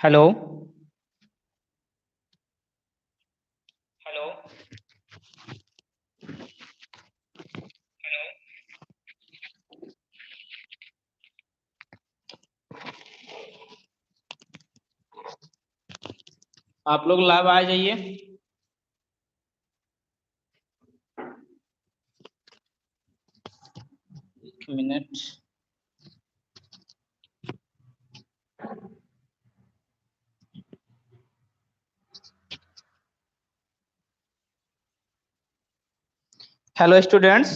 Hello. Hello. आप लोग live आ जाइए। एक मिनट। हेलो स्टूडेंट्स,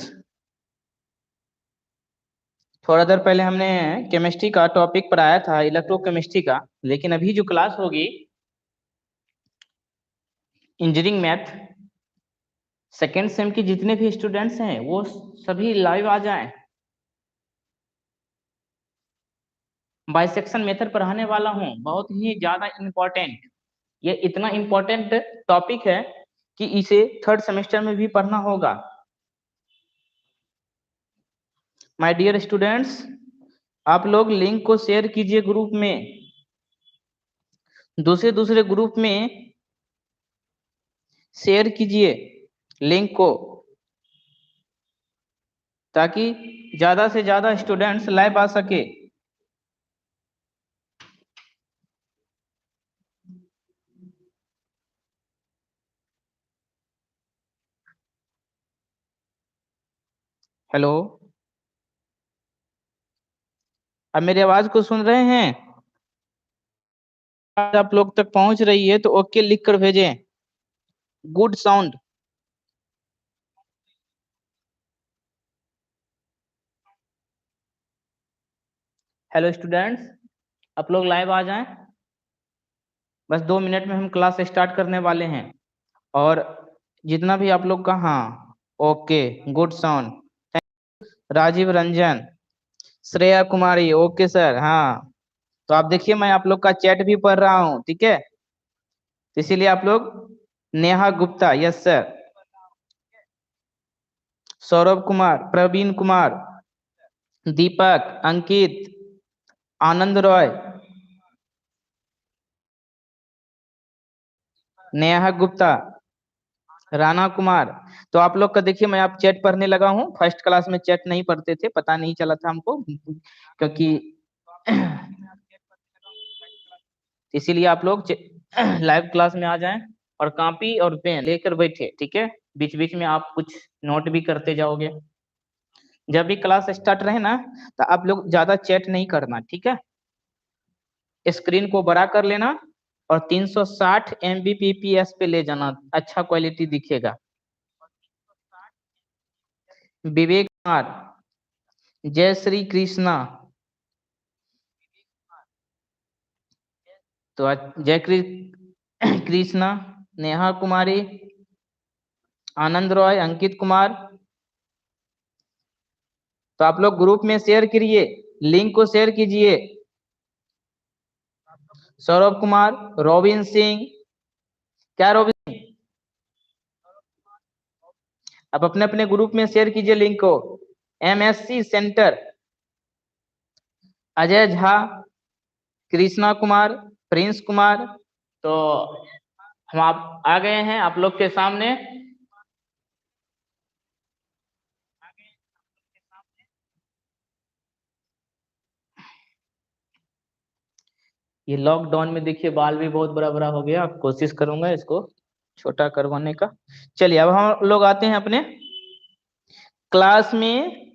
थोड़ा देर पहले हमने केमिस्ट्री का टॉपिक पढ़ाया था, इलेक्ट्रोकेमिस्ट्री का। लेकिन अभी जो क्लास होगी इंजीनियरिंग मैथ सेकेंड सेम की जितने भी स्टूडेंट्स हैं वो सभी लाइव आ जाएं। बाइसेक्शन मेथड पढ़ाने वाला हूं, बहुत ही ज्यादा इम्पोर्टेंट। ये इतना इम्पोर्टेंट टॉपिक है कि इसे थर्ड सेमेस्टर में भी पढ़ना होगा। माय डियर स्टूडेंट्स, आप लोग लिंक को शेयर कीजिए ग्रुप में, दूसरे दूसरे ग्रुप में शेयर कीजिए लिंक को, ताकि ज्यादा से ज्यादा स्टूडेंट्स लाइव आ सके। हेलो, अब मेरी आवाज को सुन रहे हैं? आप लोग तक पहुंच रही है तो ओके लिख कर भेजें, गुड साउंड। हेलो स्टूडेंट्स, आप लोग लाइव आ जाएं। बस 2 मिनट में हम क्लास स्टार्ट करने वाले हैं। और जितना भी आप लोग का, हाँ okay, good sound. Rajeev Ranjan, Shreya Kumari, okay sir, हाँ। तो आप देखिए, मैं आप लोग का चैट भी पढ़ रहा हूँ, ठीक है? तो इसीलिए आप लोग, नेहा गुप्ता, यस सर। सौरभ कुमार, प्रवीण कुमार, दीपक, अंकित, आनंद रॉय, नेहा गुप्ता, राणा कुमार। तो आप लोग का देखिए, मैं आप चैट पढ़ने लगा हूँ। फर्स्ट क्लास में चैट नहीं पढ़ते थे, पता नहीं चला था हमको, क्योंकि इसीलिए आप लोग लाइव क्लास में आ जाएं और कॉपी और पेन लेकर बैठे, ठीक है? बीच बीच में आप कुछ नोट भी करते जाओगे। जब भी क्लास स्टार्ट रहे ना, तो आप लोग ज्यादा चैट नहीं करना, ठीक है? स्क्रीन को बड़ा कर लेना और 360 Mbps पे ले जाना, अच्छा क्वालिटी दिखेगा। विवेक कुमार, जय श्री कृष्णा। तो जय कृष्णा, नेहा कुमारी, आनंद रॉय, अंकित कुमार। तो आप लोग ग्रुप में शेयर करिए, लिंक को शेयर कीजिए। सौरभ कुमार, रोबिन सिंह, क्या रोबिन, आप अपने अपने ग्रुप में शेयर कीजिए लिंक को। MSc centre, Ajay Jha, Krishna Kumar, Prince Kumar. तो हम आप आ गए हैं आप लोग के सामने। ये लॉकडाउन में देखिए बाल भी बहुत बड़ा बड़ा हो गया, कोशिश करूंगा इसको छोटा करवाने का। चलिए अब हम लोग आते हैं अपने क्लास में।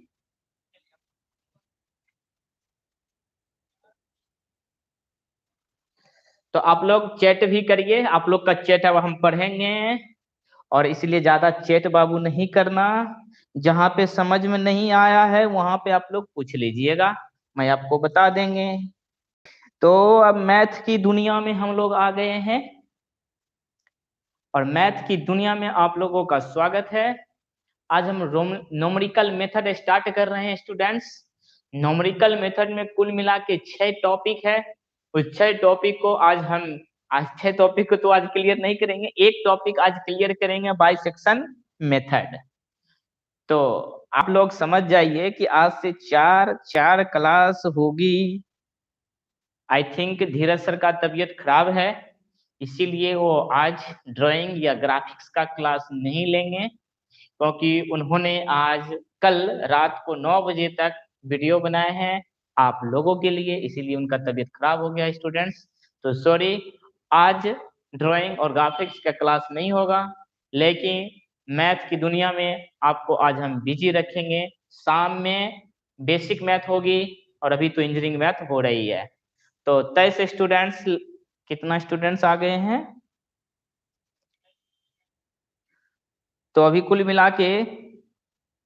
तो आप लोग चैट भी करिए, आप लोग का चैट अब हम पढ़ेंगे, और इसलिए ज्यादा चैट बाबू नहीं करना। जहां पे समझ में नहीं आया है वहां पे आप लोग पूछ लीजिएगा, मैं आपको बता देंगे। तो अब मैथ की दुनिया में हम लोग आ गए हैं, और मैथ की दुनिया में आप लोगों का स्वागत है। आज हम नोमरिकल मेथड स्टार्ट कर रहे हैं स्टूडेंट्स। नोमरिकल मेथड में कुल मिला के 6 टॉपिक है। उस 6 टॉपिक को आज 6 टॉपिक को तो आज क्लियर नहीं करेंगे, एक टॉपिक आज क्लियर करेंगे, बाइसेक्शन मेथड। तो आप लोग समझ जाइए कि आज से चार चार क्लास होगी। आई थिंक धीरज सर का तबीयत खराब है, इसीलिए वो आज ड्राइंग या ग्राफिक्स का क्लास नहीं लेंगे, क्योंकि उन्होंने आज कल रात को 9 बजे तक वीडियो बनाए हैं आप लोगों के लिए, इसीलिए उनका तबीयत खराब हो गया स्टूडेंट्स। तो सॉरी, आज ड्राइंग और ग्राफिक्स का क्लास नहीं होगा, लेकिन मैथ की दुनिया में आपको आज हम बिजी रखेंगे। शाम में बेसिक मैथ होगी और अभी तो इंजीनियरिंग मैथ हो रही है। तो 23 स्टूडेंट्स, कितना स्टूडेंट्स आ गए हैं? तो अभी कुल मिला के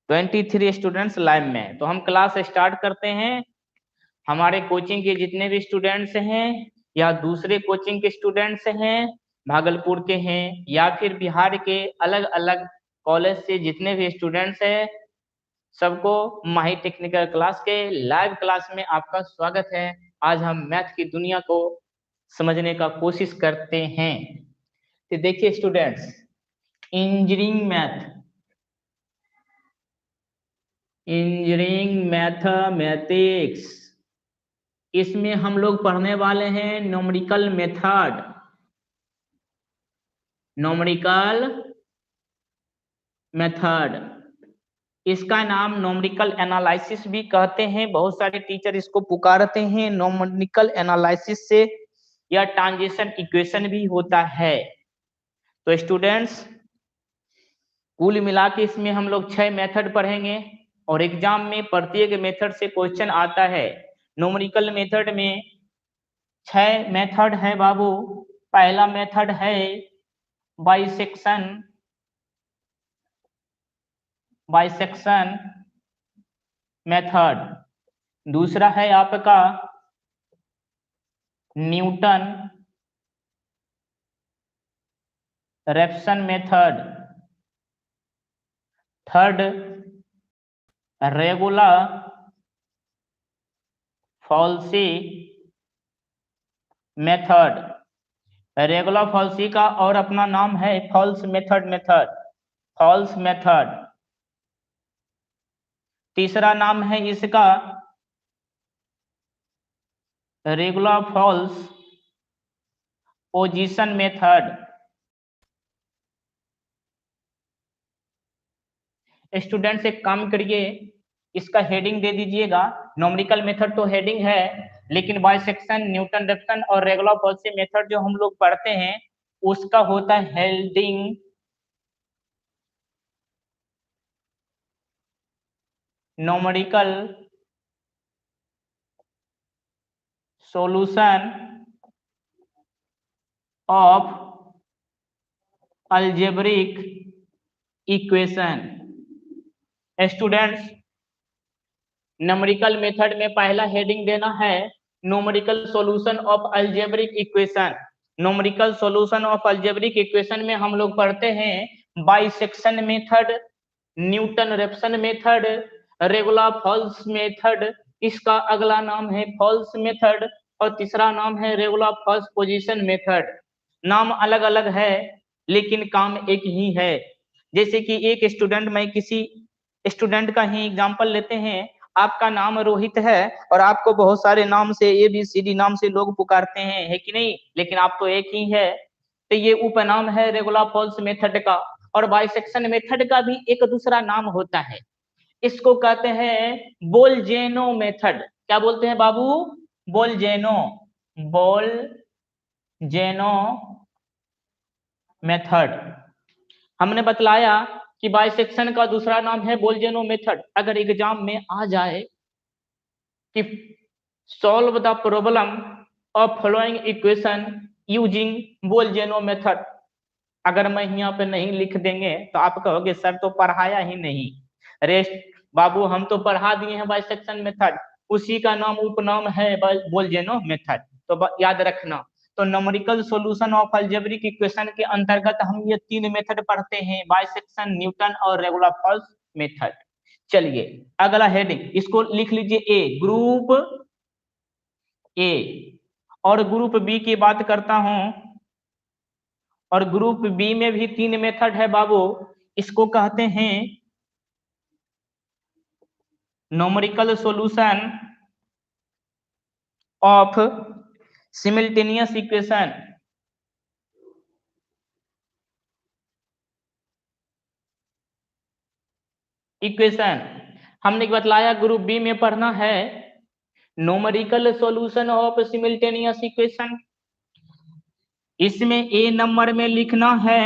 23 स्टूडेंट्स लाइव में। तो हम क्लास स्टार्ट करते हैं। हमारे कोचिंग के जितने भी स्टूडेंट्स हैं या दूसरे कोचिंग के स्टूडेंट्स हैं, भागलपुर के हैं या फिर बिहार के अलग अलग कॉलेज से जितने भी स्टूडेंट्स हैं, सबको माही टेक्निकल क्लास के लाइव क्लास में आपका स्वागत है। आज हम मैथ की दुनिया को समझने का कोशिश करते हैं। तो देखिए students, engineering math, engineering mathematics, इसमें हम लोग पढ़ने वाले हैं न्यूमेरिकल मेथड। न्यूमेरिकल मेथड, इसका नाम न्यूमेरिकल एनालिसिस भी कहते हैं। बहुत सारे टीचर इसको पुकारते हैं न्यूमेरिकल एनालिसिस से, या ट्रांजिशन इक्वेशन भी होता है। तो स्टूडेंट्स, कुल मिला के इसमें हम लोग 6 मेथड पढ़ेंगे और एग्जाम में प्रत्येक मेथड से क्वेश्चन आता है। न्यूमेरिकल मेथड में 6 मेथड है बाबू। पहला मेथड है बाइसेक्शन, बाइसेक्शन मेथड। दूसरा है आपका Newton Raphson method. Third, regula falsi method. Regula falsi का और अपना नाम है false method, method false method. तीसरा नाम है इसका regula false position method. Students एक काम करिए, इसका हेडिंग दे दीजिएगा। न्यूमेरिकल मेथड तो हेडिंग है, लेकिन बाइसेक्शन, न्यूटन रेफसन और रेगुलर फॉल्सी मेथड जो हम लोग पढ़ते हैं उसका होता है heading numerical solution of algebraic equation. Students, numerical method में पहला हेडिंग देना है numerical solution of algebraic equation. Numerical solution of algebraic equation में हम लोग पढ़ते हैं bisection method, Newton Raphson method, regula false method, इसका अगला नाम है फॉल्स मेथड, और तीसरा नाम है रेगुलर फॉल्स पोजीशन मेथड। नाम अलग अलग है लेकिन काम एक ही है। जैसे कि एक स्टूडेंट, मैं किसी स्टूडेंट का ही एग्जांपल लेते हैं। आपका नाम रोहित है और आपको बहुत सारे नाम से ABCD नाम से लोग पुकारते हैं, है कि नहीं? लेकिन आप तो एक ही है। तो ये उपनाम है रेगुलर फॉल्स मेथड का। और बाइसेक्शन मेथड का भी एक दूसरा नाम होता है, इसको कहते हैं बोलजेनो मेथड। क्या बोलते हैं बाबू? बोलजेनो, बोलजेनो मेथड। हमने बतलाया कि बाइसेक्शन का दूसरा नाम है बोलजेनो मेथड। अगर एग्जाम में आ जाए कि solve the problem of following equation using Bolzano method, अगर मैं यहाँ पे नहीं लिख देंगे तो आप कहोगे सर तो पढ़ाया ही नहीं। रेस्ट बाबू, हम तो पढ़ा दिए हैं बाइसेक्शन मेथड, उसी का नाम उपनाम है बोलजेनो मेथड। तो याद रखना। तो numerical solution of algebraic equation के अंतर्गत हम ये 3 मेथड पढ़ते हैं, बाइसेक्शन, न्यूटन और रेगुलर फॉल्स मेथड। चलिए अगला हेडिंग इसको लिख लीजिए ए, ग्रुप ए। और ग्रुप बी की बात करता हूं, और ग्रुप बी में भी 3 मेथड है बाबू। इसको कहते हैं numerical solution of simultaneous equation, हमने बतलाया ग्रुप बी में पढ़ना है numerical solution of simultaneous equation. इसमें ए नंबर में लिखना है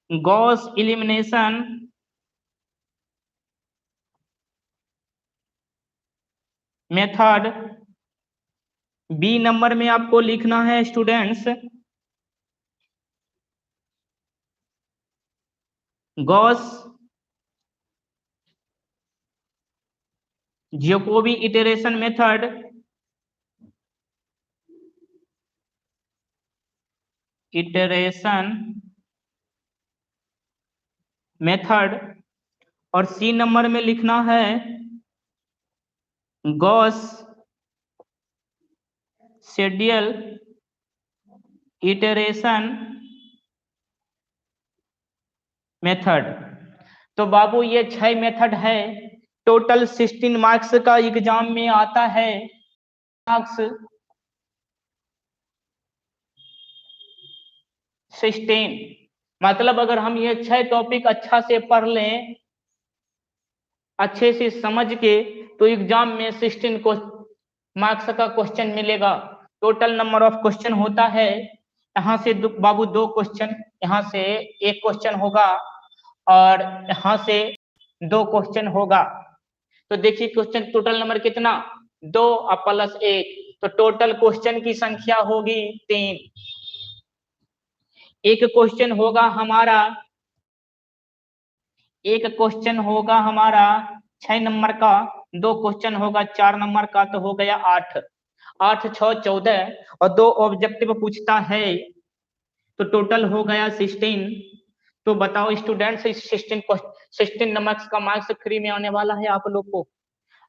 Gauss elimination method. B number में आपको लिखना है students Gauss Jacobi iteration method, और सी नंबर में लिखना है गॉस शेड्यूल इटरेशन मेथड। तो बाबू ये 6 मेथड है, टोटल 16 मार्क्स का एग्जाम में आता है। मार्क्स 16, मतलब अगर हम ये 6 टॉपिक अच्छा से पढ़ लें, अच्छे से समझ के, तो एग्जाम में 16 को मार्क्स का क्वेश्चन मिलेगा। टोटल नंबर ऑफ क्वेश्चन होता है, यहाँ से बाबू 2 क्वेश्चन, यहाँ से 1 क्वेश्चन होगा और यहाँ से 2 क्वेश्चन होगा। तो देखिए क्वेश्चन टोटल नंबर कितना, 2 और प्लस 1, तो टोटल क्वेश्चन की संख्या होगी 3। एक क्वेश्चन होगा हमारा 6 नंबर का, 2 क्वेश्चन होगा 4 नंबर का, तो हो गया 8, 8 6 14, और 2 ऑब्जेक्टिव पूछता है, तो टोटल हो गया 16। तो बताओ स्टूडेंट्स, 16 नंबर का मार्क्स फ्री में आने वाला है आप लोग को।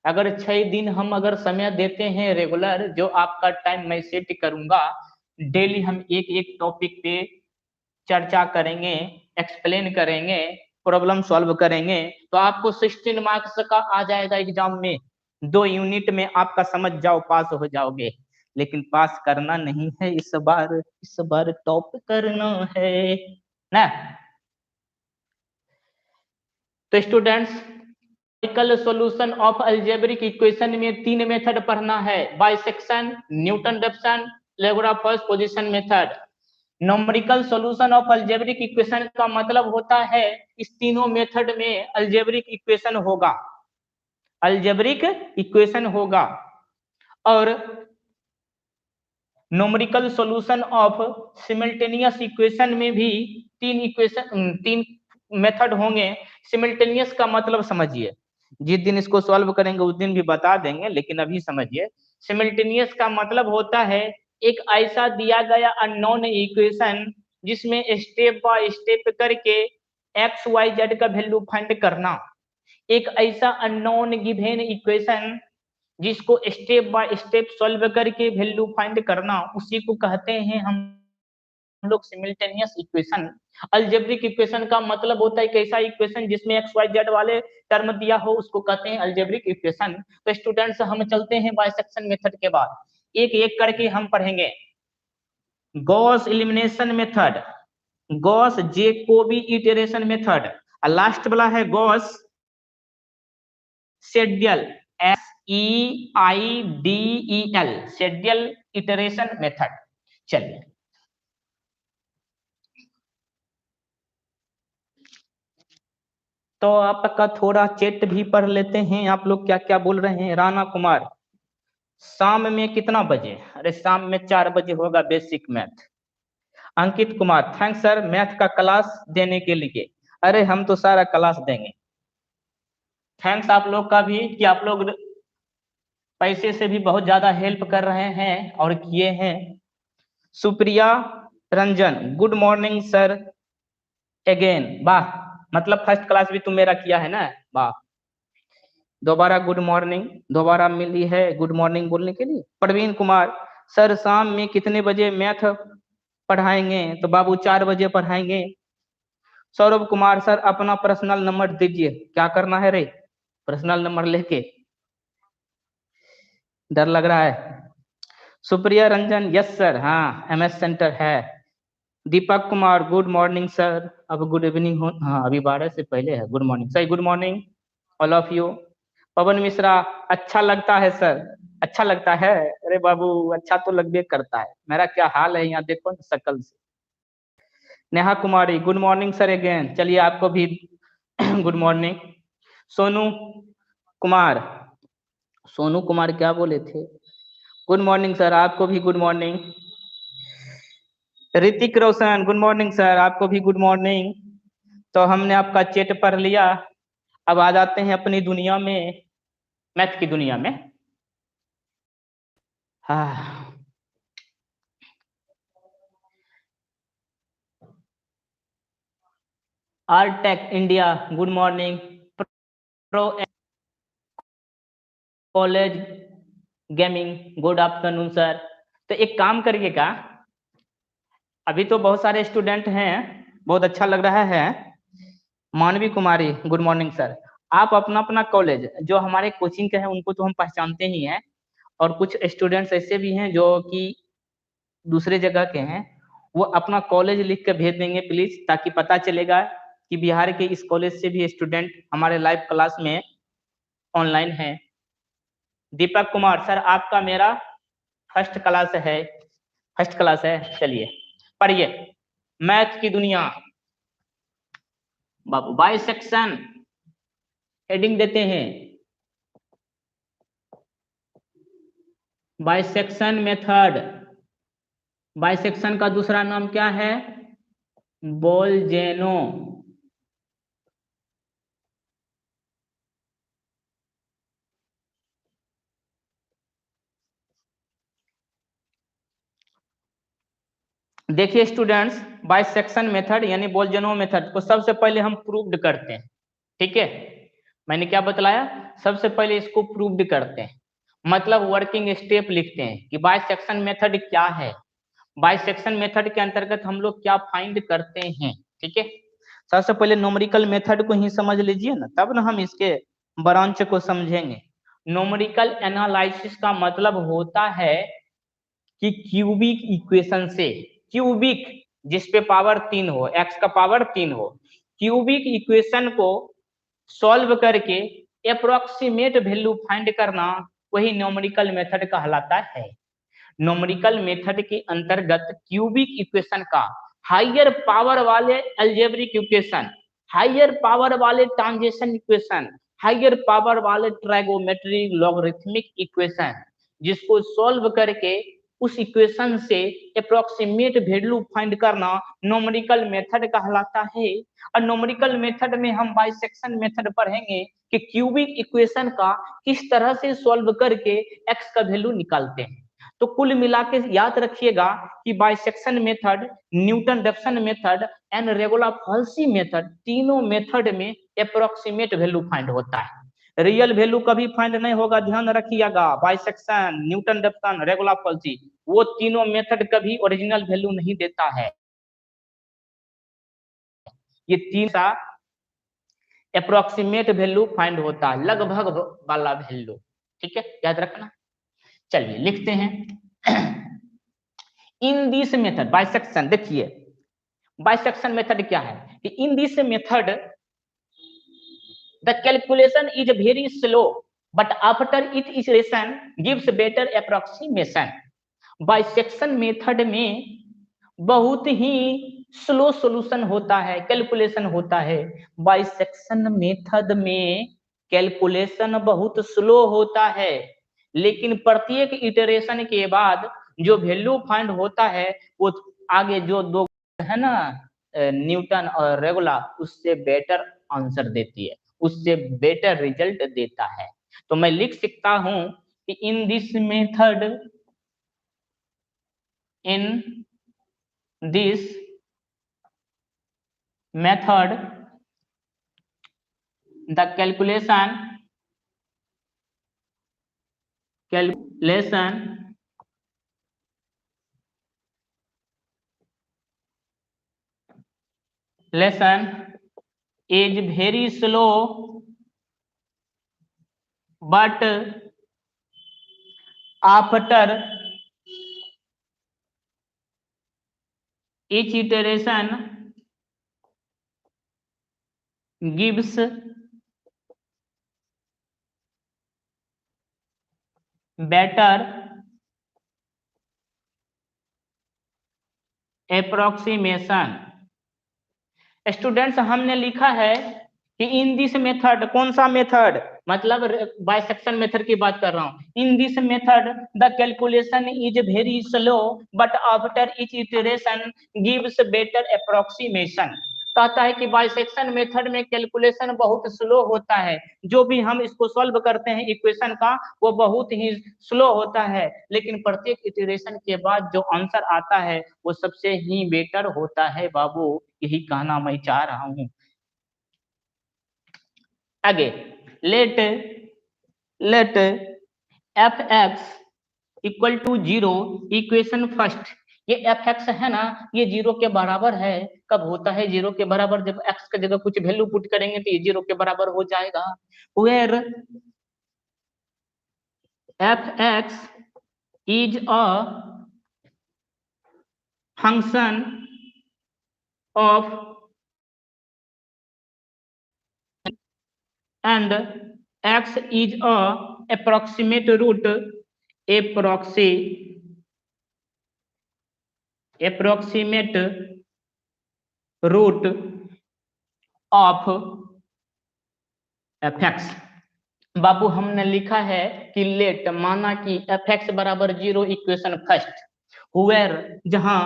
अगर 6 दिन हम अगर समय देते हैं रेगुलर, जो आपका टाइम मैं सेट करूंगा, डेली हम एक एक टॉपिक पे चर्चा करेंगे, एक्सप्लेन करेंगे, प्रॉब्लम सॉल्व करेंगे, तो आपको 16 मार्क्स का आ जाएगा एग्जाम में। 2 यूनिट में आपका समझ जाओ पास हो जाओगे। लेकिन पास करना नहीं है इस बार टॉप करना है ना। तो students, numerical solution of algebraic equation में 3 मेथड पढ़ना है, bisection, Newton Raphson, regula position method. Numerical solution of algebraic equation का मतलब होता है इस तीनों मेथड में अलजेब्रिक इक्वेशन होगा, और numerical solution of simultaneous equation में भी 3 मेथड होंगे। सिमिल्टेनियस का मतलब समझिए, जिस दिन इसको सॉल्व करेंगे उस दिन भी बता देंगे, लेकिन अभी समझिए। सिमिल्टेनियस का मतलब होता है एक ऐसा दिया गया अननोन इक्वेशन जिसमें स्टेप बाय स्टेप करके एक्स वाई जेड का वैल्यू फाइंड करना। एक ऐसा अननोन गिवन इक्वेशन जिसको स्टेप बाय स्टेप सॉल्व करके वैल्यू फाइंड करना, उसी को कहते हैं हम लोग सिमिल्टेनियस इक्वेशन। अलजेब्रिक इक्वेशन का मतलब होता है एक ऐसा इक्वेशन जिसमें एक्स वाई जेड वाले टर्म दिया हो, उसको कहते हैं अलजेब्रिक इक्वेशन। तो स्टूडेंट्स, हम चलते हैं बाइसेक्शन मेथड के बाद, एक एक करके हम पढ़ेंगे। Gauss elimination method, Gauss Jacobi iteration method, और लास्ट वाला है Gauss schedule, SEIDEL, schedule iteration method. चलिए, तो आपका थोड़ा चैट भी पढ़ लेते हैं, आप लोग क्या क्या बोल रहे हैं। राणा कुमार, शाम में कितना बजे? अरे शाम में 4 बजे होगा basic math. Ankit Kumar, thanks sir math का क्लास देने के लिए। अरे हम तो सारा क्लास देंगे। थैंक्स आप लोग का भी कि आप लोग पैसे से भी बहुत ज्यादा हेल्प कर रहे हैं और किए हैं। Supriya Ranjan, good morning sir again. वाह, मतलब फर्स्ट क्लास भी तुम मेरा किया है ना, वाह। दोबारा गुड मॉर्निंग, दोबारा मिली है गुड मॉर्निंग बोलने के लिए। प्रवीण कुमार, सर शाम में कितने बजे मैथ पढ़ाएंगे? तो बाबू 4 बजे पढ़ाएंगे। सौरभ कुमार, सर अपना पर्सनल नंबर दीजिए। क्या करना है रे पर्सनल नंबर लेके? डर लग रहा है। सुप्रिया रंजन, यस सर, हाँ MS सेंटर है। Deepak Kumar, good morning sir. अब गुड इवनिंग हो, हाँ अभी 12 से पहले है। Good morning sir, good morning all of you. Pawan Mishra, अच्छा लगता है सर। अच्छा लगता है, अरे बाबू अच्छा तो लगबे करता है। मेरा क्या हाल है यहाँ देखो ना शक्ल से। Neha Kumari, good morning sir again. चलिए आपको भी गुड मॉर्निंग। सोनू कुमार, सोनू कुमार क्या बोले थे? गुड मॉर्निंग सर, आपको भी good morning. Hrithik Roshan, good morning sir, आपको भी गुड मॉर्निंग। तो हमने आपका चैट पढ़ लिया। अब आ जाते हैं अपनी दुनिया में, मैथ की दुनिया में। हाँ, आरटेक India, good morning. Pro college gaming, good afternoon sir. तो एक काम करिएगा, अभी तो बहुत सारे स्टूडेंट हैं, बहुत अच्छा लग रहा है। मानवी कुमारी, गुड मॉर्निंग सर। आप अपना अपना कॉलेज, जो हमारे कोचिंग के हैं उनको तो हम पहचानते ही हैं, और कुछ स्टूडेंट्स ऐसे भी हैं जो कि दूसरे जगह के हैं, वो अपना कॉलेज लिख के भेज देंगे प्लीज, ताकि पता चलेगा कि बिहार के इस कॉलेज से भी स्टूडेंट हमारे लाइव क्लास में ऑनलाइन है। दीपक कुमार सर, आपका मेरा फर्स्ट क्लास है, फर्स्ट क्लास है। चलिए पढ़िए, मैथ की दुनिया। बाबू बाय सेक्शन हेडिंग देते हैं। बाइसेक्शन मेथड, बाइसेक्शन का दूसरा नाम क्या है? बोलजेनो। देखिए स्टूडेंट्स, बाइसेक्शन मेथड यानी बोलजेनो मेथड को सबसे पहले हम प्रूव्ड करते हैं। ठीक है, मैंने क्या बतलाया? सबसे पहले इसको प्रूव्ड करते हैं, मतलब वर्किंग स्टेप लिखते हैं कि बाइसेक्शन मेथड क्या है, बाइसेक्शन मेथड के अंतर्गत हम लोग क्या फाइंड करते हैं। ठीक है, सबसे पहले न्यूमेरिकल मेथड को ही समझ लीजिए ना, तब ना हम इसके ब्रांच को समझेंगे। न्यूमेरिकल एनालिसिस का मतलब होता है कि क्यूबिक इक्वेशन से, क्यूबिक जिसपे पावर 3 हो, x का पावर 3 हो, क्यूबिक इक्वेशन को सॉल्व करके अप्रोक्सीमेट वैल्यू फाइंड करना, वही न्यूमेरिकल मेथड कहलाता है। न्यूमेरिकल मेथड के अंतर्गत क्यूबिक इक्वेशन का हायर पावर वाले अलजेब्रिक इक्वेशन, हायर पावर वाले ट्रांजिशन इक्वेशन, हायर पावर वाले ट्राइगोमेट्रिक लॉगरिथमिक इक्वेशन, जिसको सॉल्व करके उस इक्वेशन से अप्रोक्सीमेट वैल्यू फाइंड करना न्यूमेरिकल मेथड कहलाता है। और न्यूमेरिकल मेथड में हम बाइसेक्शन मेथड पढ़ेंगे कि क्यूबिक इक्वेशन का किस तरह से सॉल्व करके x का वैल्यू निकालते हैं। तो कुल मिला के याद रखिएगा कि bisection method, Newton Raphson method and regula falsi method, तीनों मेथड में अप्रोक्सीमेट वैल्यू फाइंड होता है। रियल वैल्यू कभी फाइंड नहीं होगा, ध्यान रखिएगा। बाइसेक्शन, न्यूटन रेफसन, रेगुलर फॉल्सी, वो तीनों मेथड कभी ओरिजिनल वैल्यू नहीं देता है। ये तीन सा अप्रोक्सीमेट वैल्यू फाइंड होता है, लगभग वाला वैल्यू। ठीक है, याद रखना। चलिए लिखते हैं इन दिस मेथड बाइसेक्शन। देखिए बाइसेक्शन मेथड क्या है कि in this method the calculation is very slow but after it iteration gives better approximation. Bisection method में बहुत ही स्लो सॉल्यूशन होता है, कैलकुलेशन होता है। बाइसेक्शन मेथड में कैलकुलेशन बहुत स्लो होता है, लेकिन प्रत्येक इटरेशन के बाद जो वैल्यू फाइंड होता है वो आगे जो दो है ना, न्यूटन और रेगुलर, उससे बेटर आंसर देती है, उससे बेटर रिजल्ट देता है। तो मैं लिख सकता हूं कि in this method, in this method the calculation lesson is very slow but after each iteration gives better approximation। Students हमने लिखा है कि इन दिस मेथड, कौन सा मेथड, मतलब बाइसेक्शन मेथड की बात कर रहा हूं। In this method the calculation is very slow but after each iteration gives better approximation. कहता है कि बाइसेक्शन मेथड में कैलकुलेशन बहुत स्लो होता है, जो भी हम इसको सॉल्व करते हैं इक्वेशन का वो बहुत ही स्लो होता है, लेकिन प्रत्येक इटरेशन के बाद जो आंसर आता है वो सबसे ही बेटर होता है। बाबू यही कहना मैं चाह रहा हूं। आगे let F X equal to 0 equation first. ये एफ एक्स है ना, ये 0 के बराबर है। कब होता है 0 के बराबर? जब एक्स की जगह कुछ वैल्यू पुट करेंगे तो ये 0 के बराबर हो जाएगा। Where F X is a function of and x is a approximate root approximate root of fx। बाबू हमने लिखा है कि लेट, माना कि एफ एक्स बराबर 0 इक्वेशन फर्स्ट, वेयर जहां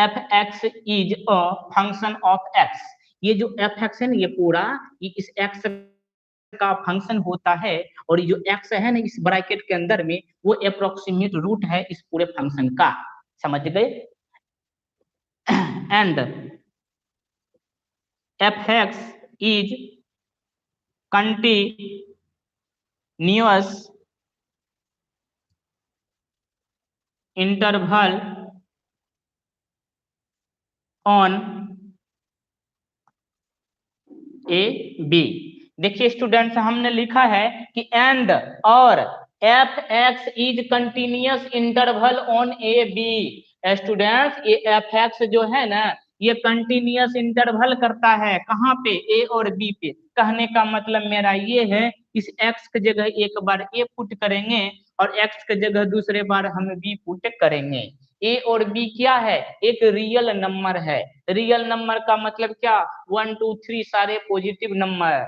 F X is a function of x. ये जो एफ एक्स है ना, ये पूरा ये इस एक्स का फंक्शन होता है, और ये जो एक्स है ना इस ब्रैकेट के अंदर में वो अप्रोक्सीमेट रूट है इस पूरे फंक्शन का। समझ गए? And F X is continuous interval on A B. देखिए स्टूडेंट्स हमने लिखा है कि एंड और F X is continuous interval on A B. Students ये एफ एक्स जो है ना ये कंटिन्यूअस इंटरवल करता है कहाँ पे? ए और बी पे। कहने का मतलब मेरा ये है इस एक्स की जगह एक बार ए पुट करेंगे और एक्स की जगह दूसरे बार हम बी पुट करेंगे। ए और बी क्या है? एक रियल नंबर है। रियल नंबर का मतलब क्या? 1 2 3 सारे पॉजिटिव नंबर,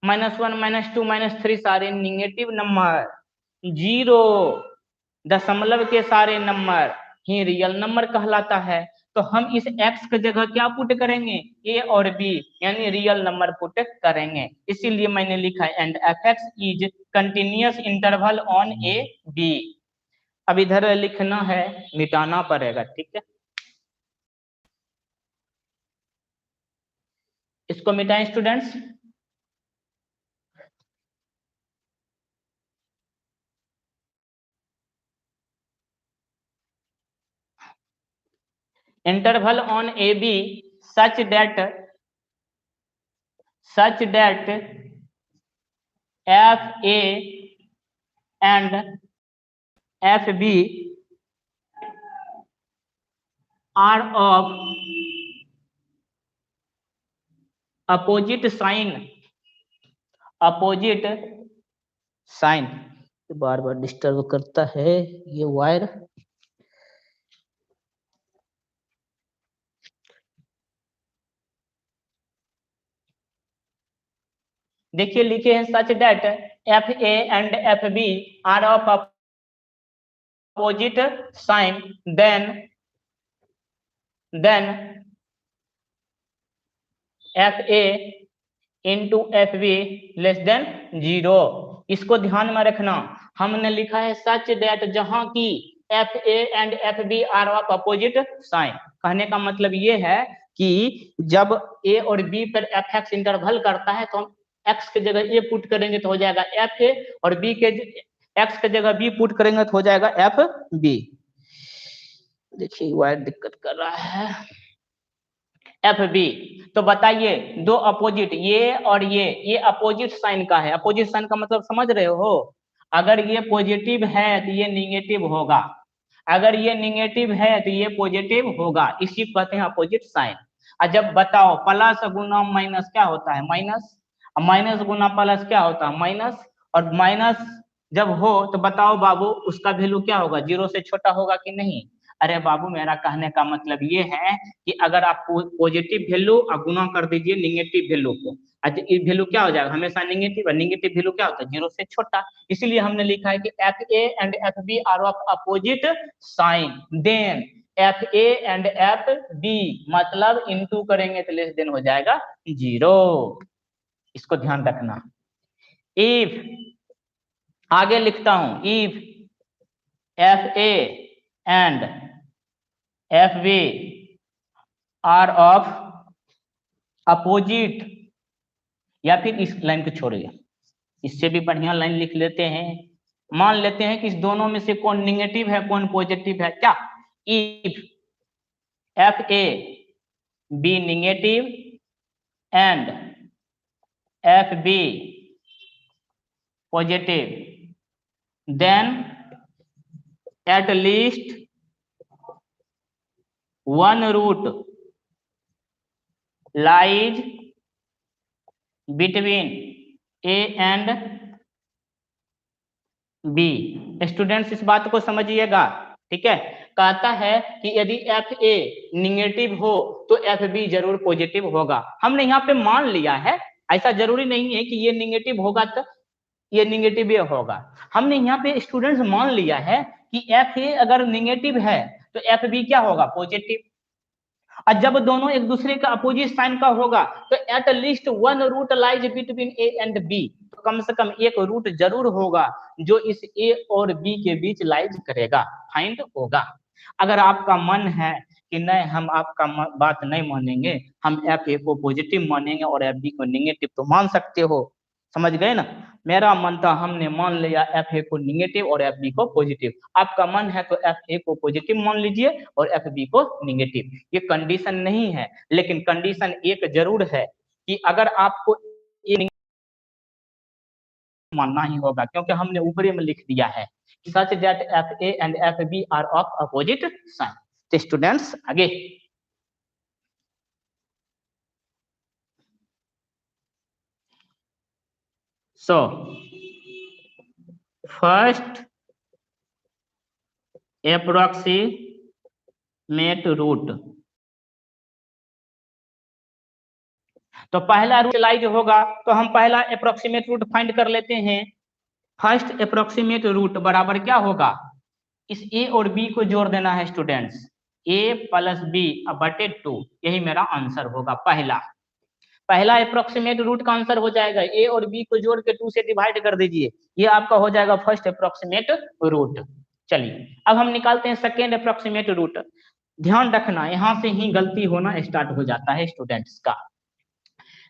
-1 -2 -3 सारे निगेटिव नंबर, 0 दशमलव के सारे नंबर ही रियल नंबर कहलाता है। तो हम इस x की जगह क्या पुट करेंगे? a और b, यानी रियल नंबर पुट करेंगे। इसीलिए मैंने लिखा है and F X is continuous interval on A B. अब इधर लिखना है, मिटाना पड़ेगा, ठीक है? इसको मिटाएं students. Interval on A B such that F A and F B are of opposite sign. बार बार डिस्टर्ब करता है ये वायर। देखिए लिखे हैं such that F A and F B are of opposite sign then F A into F B less than 0। इसको ध्यान में रखना। हमने लिखा है सच दैट जहां की F A and F B are of opposite sign. कहने का मतलब ये है कि जब ए और बी पर एफ एक्स इंटरवल करता है तो हम एक्स की जगह ए पुट करेंगे तो हो जाएगा एफ ए, और बी के एक्स की जगह बी पुट करेंगे तो हो जाएगा एफ बी। देखिए वायर दिक्कत कर रहा है। एफ बी, तो बताइए दो अपोजिट ये और ये अपोजिट साइन का है। अपोजिट साइन का मतलब समझ रहे हो? अगर ये पॉजिटिव है तो ये निगेटिव होगा, अगर ये निगेटिव है तो ये पॉजिटिव होगा, इसी को कहते हैं अपोजिट साइन। और जब बताओ प्लस गुना माइनस क्या होता है, माइनस, माइनस गुना प्लस क्या होता है, माइनस। और माइनस जब हो तो बताओ बाबू उसका वैल्यू क्या होगा, जीरो से छोटा होगा कि नहीं। अरे बाबू मेरा कहने का मतलब ये है कि अगर आप पॉजिटिव वैल्यू और गुना कर दीजिए निगेटिव वैल्यू को, अच्छा ये वैल्यू क्या हो जाएगा, हमेशा निगेटिव, और निगेटिव वैल्यू क्या होता है, जीरो से छोटा। इसीलिए हमने लिखा है कि F A and F B are of opposite sign, then F A and F B मतलब इनटू करेंगे तो लेस देन हो जाएगा जीरो। इसको ध्यान रखना। इफ, आगे लिखता हूं, if F A and F B are of opposite, या फिर इस लाइन को छोड़िए, इससे भी बढ़िया लाइन लिख लेते हैं। मान लेते हैं कि इस दोनों में से कौन निगेटिव है कौन पॉजिटिव है, क्या, if F A B negative and F B positive then at least one root lies between A and B. Students इस बात को समझिएगा, ठीक है। कहता है कि यदि एफ ए निगेटिव हो तो एफ बी जरूर पॉजिटिव होगा। हमने यहाँ पे मान लिया है, ऐसा जरूरी नहीं है कि ये निगेटिव होगा तो ये निगेटिव ये होगा। हमने यहाँ पे स्टूडेंट्स मान लिया है कि एफ ए अगर निगेटिव है तो एफ बी क्या होगा, पॉजिटिव। और जब दोनों एक दूसरे का अपोजिट साइन का होगा तो at least one root lies between A and B, तो कम से कम एक रूट जरूर होगा जो इस ए और बी के बीच लाइज करेगा, फाइंड होगा। अगर आपका मन है कि नहीं हम आपका बात नहीं मानेंगे, हम एफ ए को पॉजिटिव मानेंगे और एफ बी को नेगेटिव, तो मान सकते हो, समझ गए ना। मेरा मन था हमने मान लिया एफ ए को नेगेटिव और एफ बी को पॉजिटिव। आपका मन है तो एफ ए को पॉजिटिव मान लीजिए और एफ बी को नेगेटिव। ये कंडीशन नहीं है, लेकिन कंडीशन एक जरूर है कि अगर आपको ये मानना ही होगा, क्योंकि हमने ऊपरी में लिख दिया है such that F A and F B are of opposite sign. तो स्टूडेंट्स आगे, सो फर्स्ट एप्रोक्सीमेट रूट, तो पहला रूट लाइज होगा तो हम पहला अप्रोक्सीमेट रूट फाइंड कर लेते हैं। फर्स्ट अप्रोक्सीमेट रूट बराबर क्या होगा, इस ए और बी को जोड़ देना है स्टूडेंट्स, ए प्लस बी बटे 2, यही मेरा आंसर होगा। पहला अप्रोक्सीमेट रूट का आंसर हो जाएगा, ए और बी को जोड़ के 2 से डिवाइड कर दीजिए, ये आपका हो जाएगा फर्स्ट अप्रोक्सीमेट रूट। चलिए अब हम निकालते हैं सेकेंड अप्रोक्सीमेट रूट। ध्यान रखना यहाँ से ही गलती होना स्टार्ट हो जाता है स्टूडेंट्स का।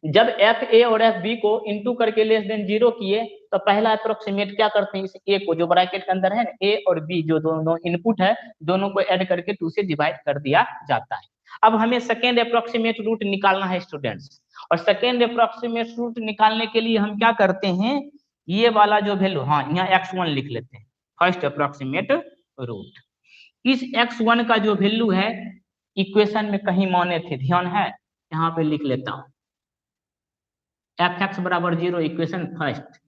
जब एफ ए और एफ बी को इंटू करके लेस देन जीरो किए तो पहला अप्रोक्सीमेट क्या करते हैं, इस ए को जो ब्रैकेट के अंदर है ए और बी जो दोनों इनपुट है दोनों को ऐड करके 2 से डिवाइड कर दिया जाता है। अब हमें सेकेंड अप्रोक्सीमेट रूट निकालना है स्टूडेंट्स, और सेकेंड अप्रोक्सीमेट रूट निकालने के लिए हम क्या करते हैं, ये वाला जो वैल्यू, हाँ यहाँ x1 लिख लेते हैं, फर्स्ट अप्रोक्सीमेट रूट। इस x1 का जो वैल्यू है इक्वेशन में कहीं माने थे, ध्यान है, यहाँ पे लिख लेता हूँ, एफ एक्स बराबर 0 इक्वेशन फर्स्ट,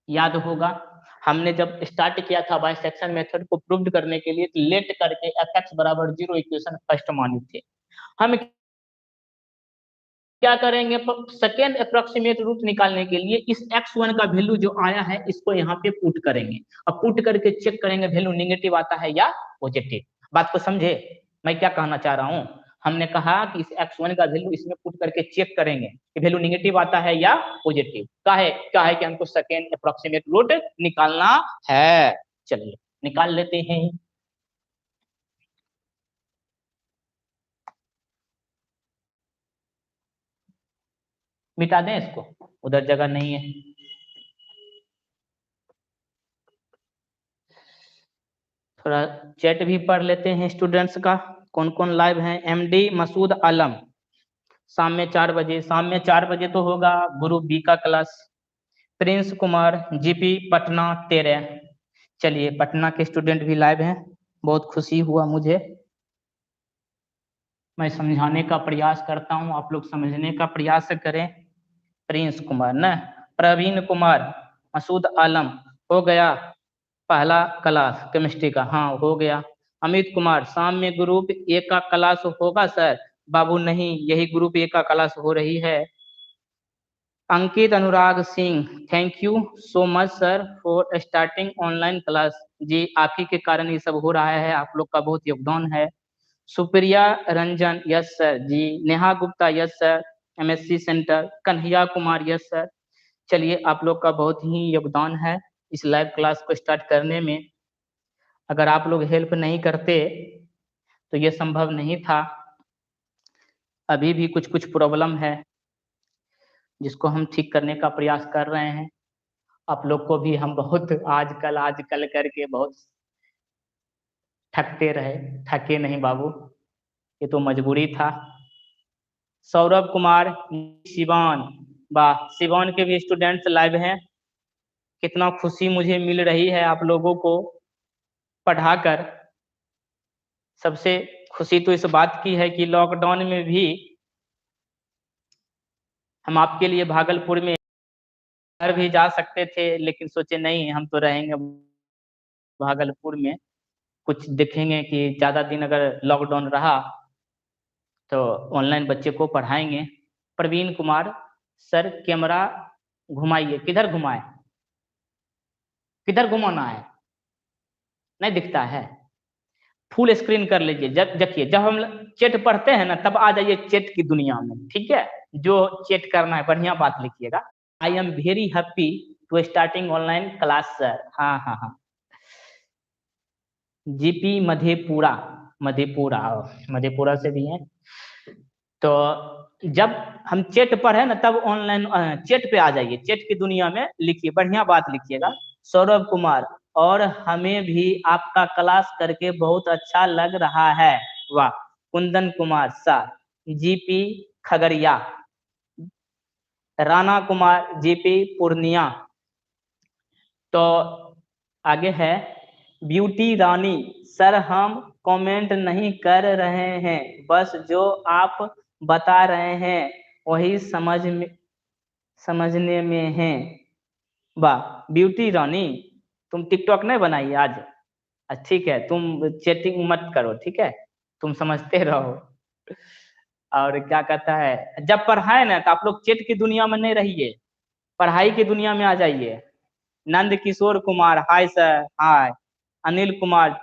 याद होगा हमने जब स्टार्ट किया था बाइसेक्शन मेथड को प्रूव करने के लिए, तो लेट करके एफ एक्स बराबर 0 इक्वेशन फर्स्ट माने थे। हम क्या करेंगे, सेकेंड अप्रोक्सीमेट रूट निकालने के लिए इस x1 का वैल्यू जो आया है इसको यहाँ पे पुट करेंगे, और पुट करके चेक करेंगे वैल्यू नेगेटिव आता है या पॉजिटिव। बात को समझे मैं क्या कहना चाह रहा हूँ। हमने कहा कि इस x1 का वैल्यू इसमें पुट करके चेक करेंगे कि वैल्यू नेगेटिव आता है या पॉजिटिव। क्या है कि हमको सेकेंड अप्रोक्सीमेट रूट निकालना है। चलिए निकाल लेते हैं। मिटा दें इसको, उधर जगह नहीं है। थोड़ा चैट भी पढ़ लेते हैं स्टूडेंट्स का, कौन कौन लाइव हैं। एमडी मसूद आलम शाम में 4 बजे, शाम में 4 बजे तो होगा ग्रुप बी का class. Prince Kumar GP Patna 13, चलिए पटना के स्टूडेंट भी लाइव हैं। बहुत खुशी हुआ मुझे। मैं समझाने का प्रयास करता हूँ, आप लोग समझने का प्रयास करें। प्रिंस कुमार न, प्रवीण कुमार, मसूद आलम, हो गया पहला क्लास केमिस्ट्री का, हाँ हो गया। अमित कुमार, शाम में ग्रुप ए का क्लास होगा सर? बाबू नहीं, यही ग्रुप ए का क्लास हो रही है। Ankit Anurag Singh, thank you so much sir for starting online class. जी आप ही के कारण ये सब हो रहा है, आप लोग का बहुत योगदान है। Supriya Ranjan, yes sir ji. Neha Gupta, yes sir. MSc centre, Kanhaiya Kumar, yes sir. चलिए आप लोग का बहुत ही योगदान है इस लाइव क्लास को स्टार्ट करने में। अगर आप लोग हेल्प नहीं करते तो ये संभव नहीं था। अभी भी कुछ कुछ प्रॉब्लम है जिसको हम ठीक करने का प्रयास कर रहे हैं। आप लोग को भी हम बहुत आजकल करके बहुत थकते रहे, थके नहीं बाबू, ये तो मजबूरी था। सौरभ कुमार, शिवान, वाह शिवान के भी स्टूडेंट्स लाइव हैं। कितना खुशी मुझे मिल रही है आप लोगों को पढ़ाकर। सबसे खुशी तो इस बात की है कि लॉकडाउन में भी हम आपके लिए भागलपुर में घर भी जा सकते थे, लेकिन सोचे नहीं हम तो रहेंगे भागलपुर में, कुछ देखेंगे कि ज़्यादा दिन अगर लॉकडाउन रहा तो ऑनलाइन बच्चे को पढ़ाएंगे। प्रवीण कुमार, सर कैमरा घुमाइए, किधर घुमाए, किधर घुमाना है, नहीं दिखता है। फुल स्क्रीन कर लीजिए। जब देखिए जब हम चैट पढ़ते हैं ना तब आ जाइए चैट की दुनिया में, ठीक है। जो चैट करना है बढ़िया बात लिखिएगा। I am very happy to starting online class sir. हाँ हाँ हाँ। जीपी मधेपुरा, मधेपुरा मधेपुरा से भी हैं। तो जब हम चैट पढ़े ना तब ऑनलाइन चैट पे आ जाइए, चैट की दुनिया में लिखिए, बढ़िया बात लिखिएगा। सौरभ कुमार, और हमें भी आपका क्लास करके बहुत अच्छा लग रहा है, वाह। कुंदन कुमार शाह, जीपी खगड़िया। राणा कुमार, जीपी पूर्णिया। तो आगे है ब्यूटी रानी, सर हम कमेंट नहीं कर रहे हैं, बस जो आप बता रहे हैं वही समझने में है। वाह ब्यूटी रानी, तुम टिकटॉक नहीं बनाई आज? ठीक है, तुम चैटिंग मत करो, ठीक है, तुम समझते रहो। और क्या कहता है, जब पढ़ाए ना तो आप लोग चैट की दुनिया में नहीं रहिए, पढ़ाई की दुनिया में आ जाइए। नंद किशोर कुमार, हाय सर, हाय। अनिल कुमार,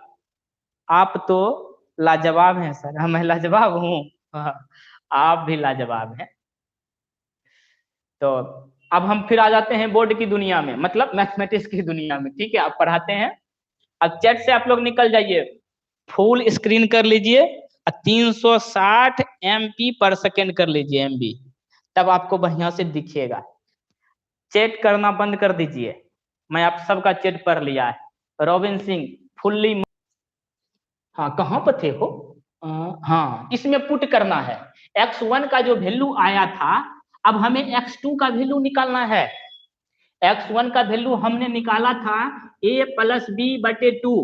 आप तो लाजवाब हैं सर। हाँ, मैं लाजवाब हूँ। हाँ, आप भी लाजवाब हैं। तो अब हम फिर आ जाते हैं बोर्ड की दुनिया में, मतलब मैथमेटिक्स की दुनिया में, ठीक है। आप पढ़ाते हैं, अब चैट से आप लोग निकल जाइए, फुल स्क्रीन कर लीजिए और 360 MB पर सेकेंड कर लीजिए, MB, तब आपको बढ़िया से दिखेगा। चैट करना बंद कर दीजिए, मैं आप सबका चैट पढ़ लिया है। रोबिन सिंह, फुल्ली, हाँ कहाँ पर थे हो? हाँ इसमें पुट करना है। x1 का जो वैल्यू आया था, अब हमें x2 का वैल्यू निकालना है। x1 का वैल्यू हमने निकाला था a+b/2,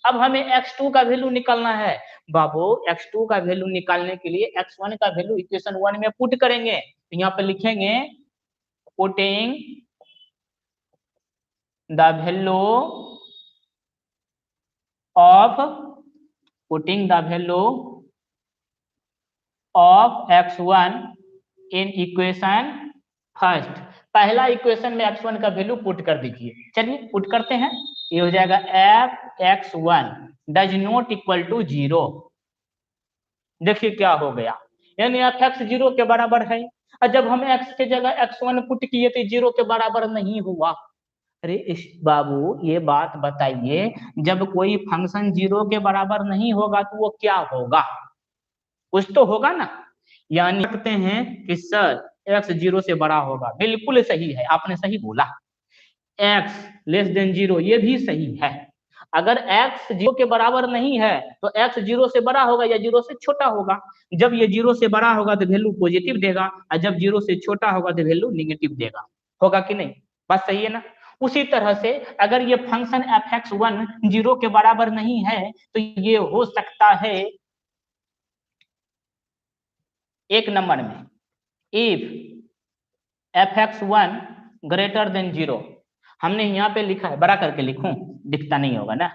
अब हमें x2 का वैल्यू निकालना है। बाबू x2 का वैल्यू निकालने के लिए x1 का वैल्यू इक्वेशन 1 में पुट करेंगे, तो यहाँ पे लिखेंगे putting the value of, putting the value of x1 in equation first. पहला इक्वेशन में x1 का वैल्यू पुट कर दीजिए। चलिए पुट करते हैं, ये हो जाएगा f(x1) does not equal to 0। देखिए क्या हो गया, यानी f(x) 0 के बराबर है, और जब हम x के जगह x1 पुट किए तो 0 के बराबर नहीं हुआ। अरे इस बाबू ये बात बताइए, जब कोई फंक्शन 0 के बराबर नहीं होगा तो वो क्या होगा? कुछ तो होगा ना। यानी कहते हैं कि सर x 0 से बड़ा होगा, बिल्कुल सही है, आपने सही बोला। x <0 ये भी सही है। अगर x 0 के बराबर नहीं है तो x 0 से बड़ा होगा या 0 से छोटा होगा। जब ये 0 से बड़ा होगा तो वैल्यू पॉजिटिव देगा, और जब 0 से छोटा होगा तो वैल्यू निगेटिव देगा। होगा कि नहीं? बात सही है ना? उसी तरह से अगर ये फंक्शन fx1 0 के बराबर नहीं है तो ये हो सकता है एक नंबर में इफ fx1 ग्रेटर देन 0, हमने यहाँ पे लिखा है, बड़ा करके लिखूं, दिखता नहीं होगा ना,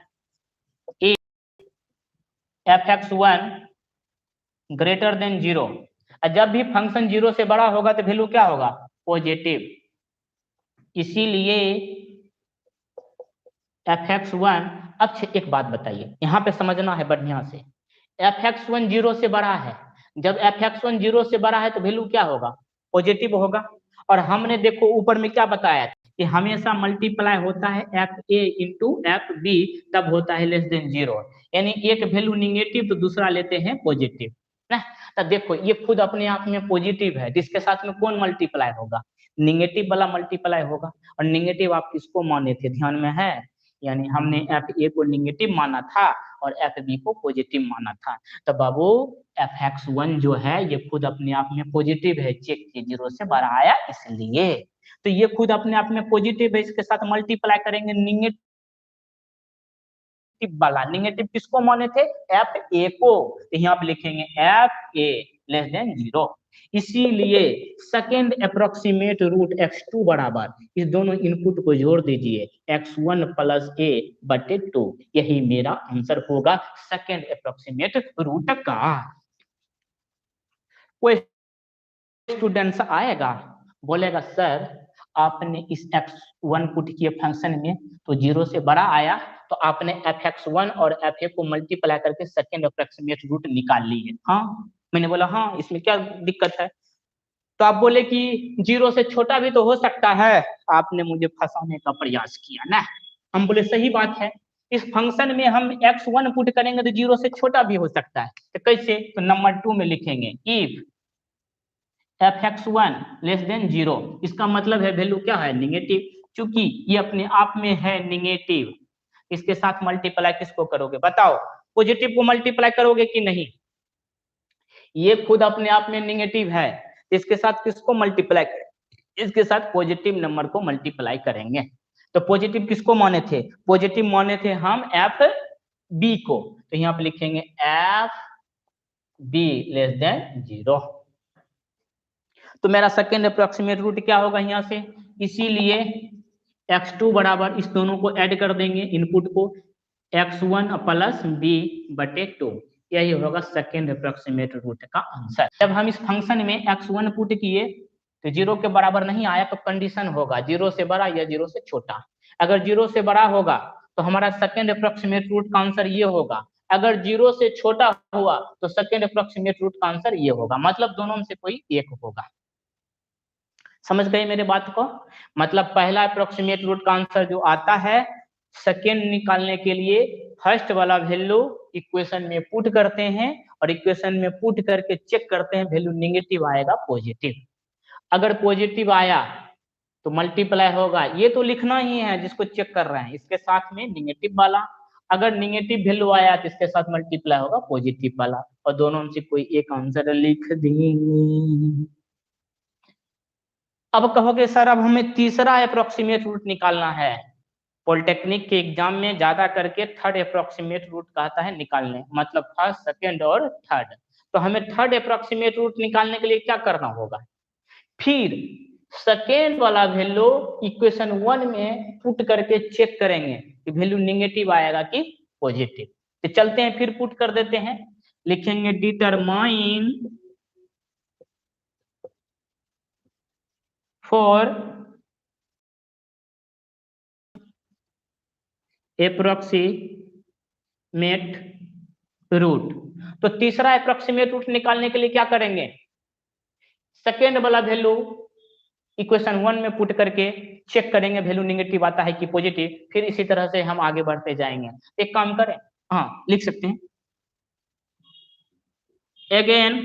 fx1 ग्रेटर देन 0, जब भी फंक्शन 0 से बड़ा होगा तो वैल्यू क्या होगा, पॉजिटिव। इसीलिए fx1, अब एक बात बताइए, यहाँ पे समझना है बढ़िया से, fx1 0 से बड़ा है, जब fx1 0 से बड़ा है तो वैल्यू क्या होगा, पॉजिटिव होगा। और हमने देखो ऊपर में क्या बताया कि हमेशा मल्टीप्लाई होता है F A into F B, तब होता है लेस देन 0, यानी एक वैल्यू निगेटिव तो दूसरा लेते हैं पॉजिटिव ना। तो देखो ये खुद अपने आप में पॉजिटिव है, जिसके साथ में कौन मल्टीप्लाई होगा, निगेटिव वाला मल्टीप्लाई होगा। और निगेटिव आप किसको माने थे, ध्यान में है, यानी हमने एफ ए को निगेटिव माना था और एफ बी को पॉजिटिव माना था। तो बाबू fx1 जो है ये खुद अपने आप में पॉजिटिव है, चेक कीजिए 0 से बड़ा आया इसलिए, तो ये खुद अपने आप में पॉजिटिव है, इसके साथ मल्टीप्लाई करेंगे निगेटिव वाला, निगेटिव किसको माने थे, एफ ए को, तो यहाँ पे लिखेंगे एफ ए लेस देन 0। इसीलिए सेकेंड अप्रोक्सीमेट रूट x2 बराबर, इस दोनों इनपुट को जोड़ दीजिए x1 प्लस ए बटे 2, यही मेरा आंसर होगा सेकेंड अप्रोक्सीमेट रूट का। कोई स्टूडेंट्स आएगा बोलेगा सर आपने इस x1 पुट किए फंक्शन में तो 0 से बड़ा आया, तो आपने fx1 और fa को मल्टीप्लाई करके सेकेंड अप्रोक्सीमेट रूट निकाल लिए। हाँ, मैंने बोला हाँ, इसमें क्या दिक्कत है। तो आप बोले कि 0 से छोटा भी तो हो सकता है, आपने मुझे फंसाने का प्रयास किया ना। हम बोले सही बात है, इस फंक्शन में हम x1 पुट करेंगे तो 0 से छोटा भी हो सकता है, तो कैसे, तो नंबर 2 में लिखेंगे इफ fx1 लेस देन 0, इसका मतलब है वैल्यू क्या है, निगेटिव, क्योंकि ये अपने आप में है निगेटिव। इसके साथ मल्टीप्लाई किसको करोगे बताओ, पॉजिटिव को मल्टीप्लाई करोगे कि नहीं, ये खुद अपने आप में निगेटिव है, इसके साथ किसको मल्टीप्लाई करें, इसके साथ पॉजिटिव नंबर को मल्टीप्लाई करेंगे। तो पॉजिटिव किसको माने थे, पॉजिटिव माने थे हम एफ बी को, तो यहाँ पे लिखेंगे एफ बी लेस देन 0। तो मेरा सेकेंड अप्रोक्सीमेट रूट क्या होगा यहाँ से, इसीलिए x2 बराबर, इस दोनों को ऐड कर देंगे इनपुट को, x1 प्लस बी बटे 2, यही होगा सेकेंड अप्रोक्सीमेट रूट का आंसर। जब हम इस फंक्शन में x1 पुट किए तो 0 के बराबर नहीं आया तो कंडीशन होगा 0 से बड़ा या 0 से छोटा। अगर 0 से बड़ा होगा तो हमारा सेकेंड अप्रोक्सीमेट रूट का आंसर ये होगा, अगर 0 से छोटा हुआ तो सेकेंड अप्रोक्सीमेट रूट का आंसर ये होगा, मतलब दोनों में से कोई एक होगा। समझ गए मेरे बात को, मतलब पहला अप्रोक्सीमेट रूट का आंसर जो आता है, सेकेंड निकालने के लिए फर्स्ट वाला वैल्यू इक्वेशन में पुट करते हैं और इक्वेशन में पुट करके चेक करते हैं, वैल्यू नेगेटिव आएगा पॉजिटिव, अगर पॉजिटिव आया तो मल्टीप्लाई होगा, ये तो लिखना ही है जिसको चेक कर रहे हैं, इसके साथ में निगेटिव वाला, अगर निगेटिव वैल्यू आया तो इसके साथ मल्टीप्लाई होगा पॉजिटिव वाला, और दोनों में से कोई एक आंसर लिख देंगे। अब कहोगे सर अब हमें तीसरा अप्रोक्सीमेट रूट निकालना है, पॉलिटेक्निक के एग्जाम में ज्यादा करके थर्ड अप्रोक्सीमेट रूट कहता है निकालने, मतलब फर्स्ट सेकेंड और थर्ड, तो हमें थर्ड अप्रोक्सीमेट रूट निकालने के लिए क्या करना होगा, फिर सेकेंड वाला वैल्यू इक्वेशन 1 में पुट करके चेक करेंगे कि वैल्यू नेगेटिव आएगा कि पॉजिटिव। तो चलते हैं फिर पुट कर देते हैं, लिखेंगे डिटरमाइन फॉर एप्रोक्सीमेट रूट। तो तीसरा एप्रोक्सीमेट रूट निकालने के लिए क्या करेंगे, सेकेंड वाला वैल्यू इक्वेशन 1 में पुट करके चेक करेंगे वैल्यू नेगेटिव आता है कि पॉजिटिव, फिर इसी तरह से हम आगे बढ़ते जाएंगे। एक काम करें, हाँ लिख सकते हैं, again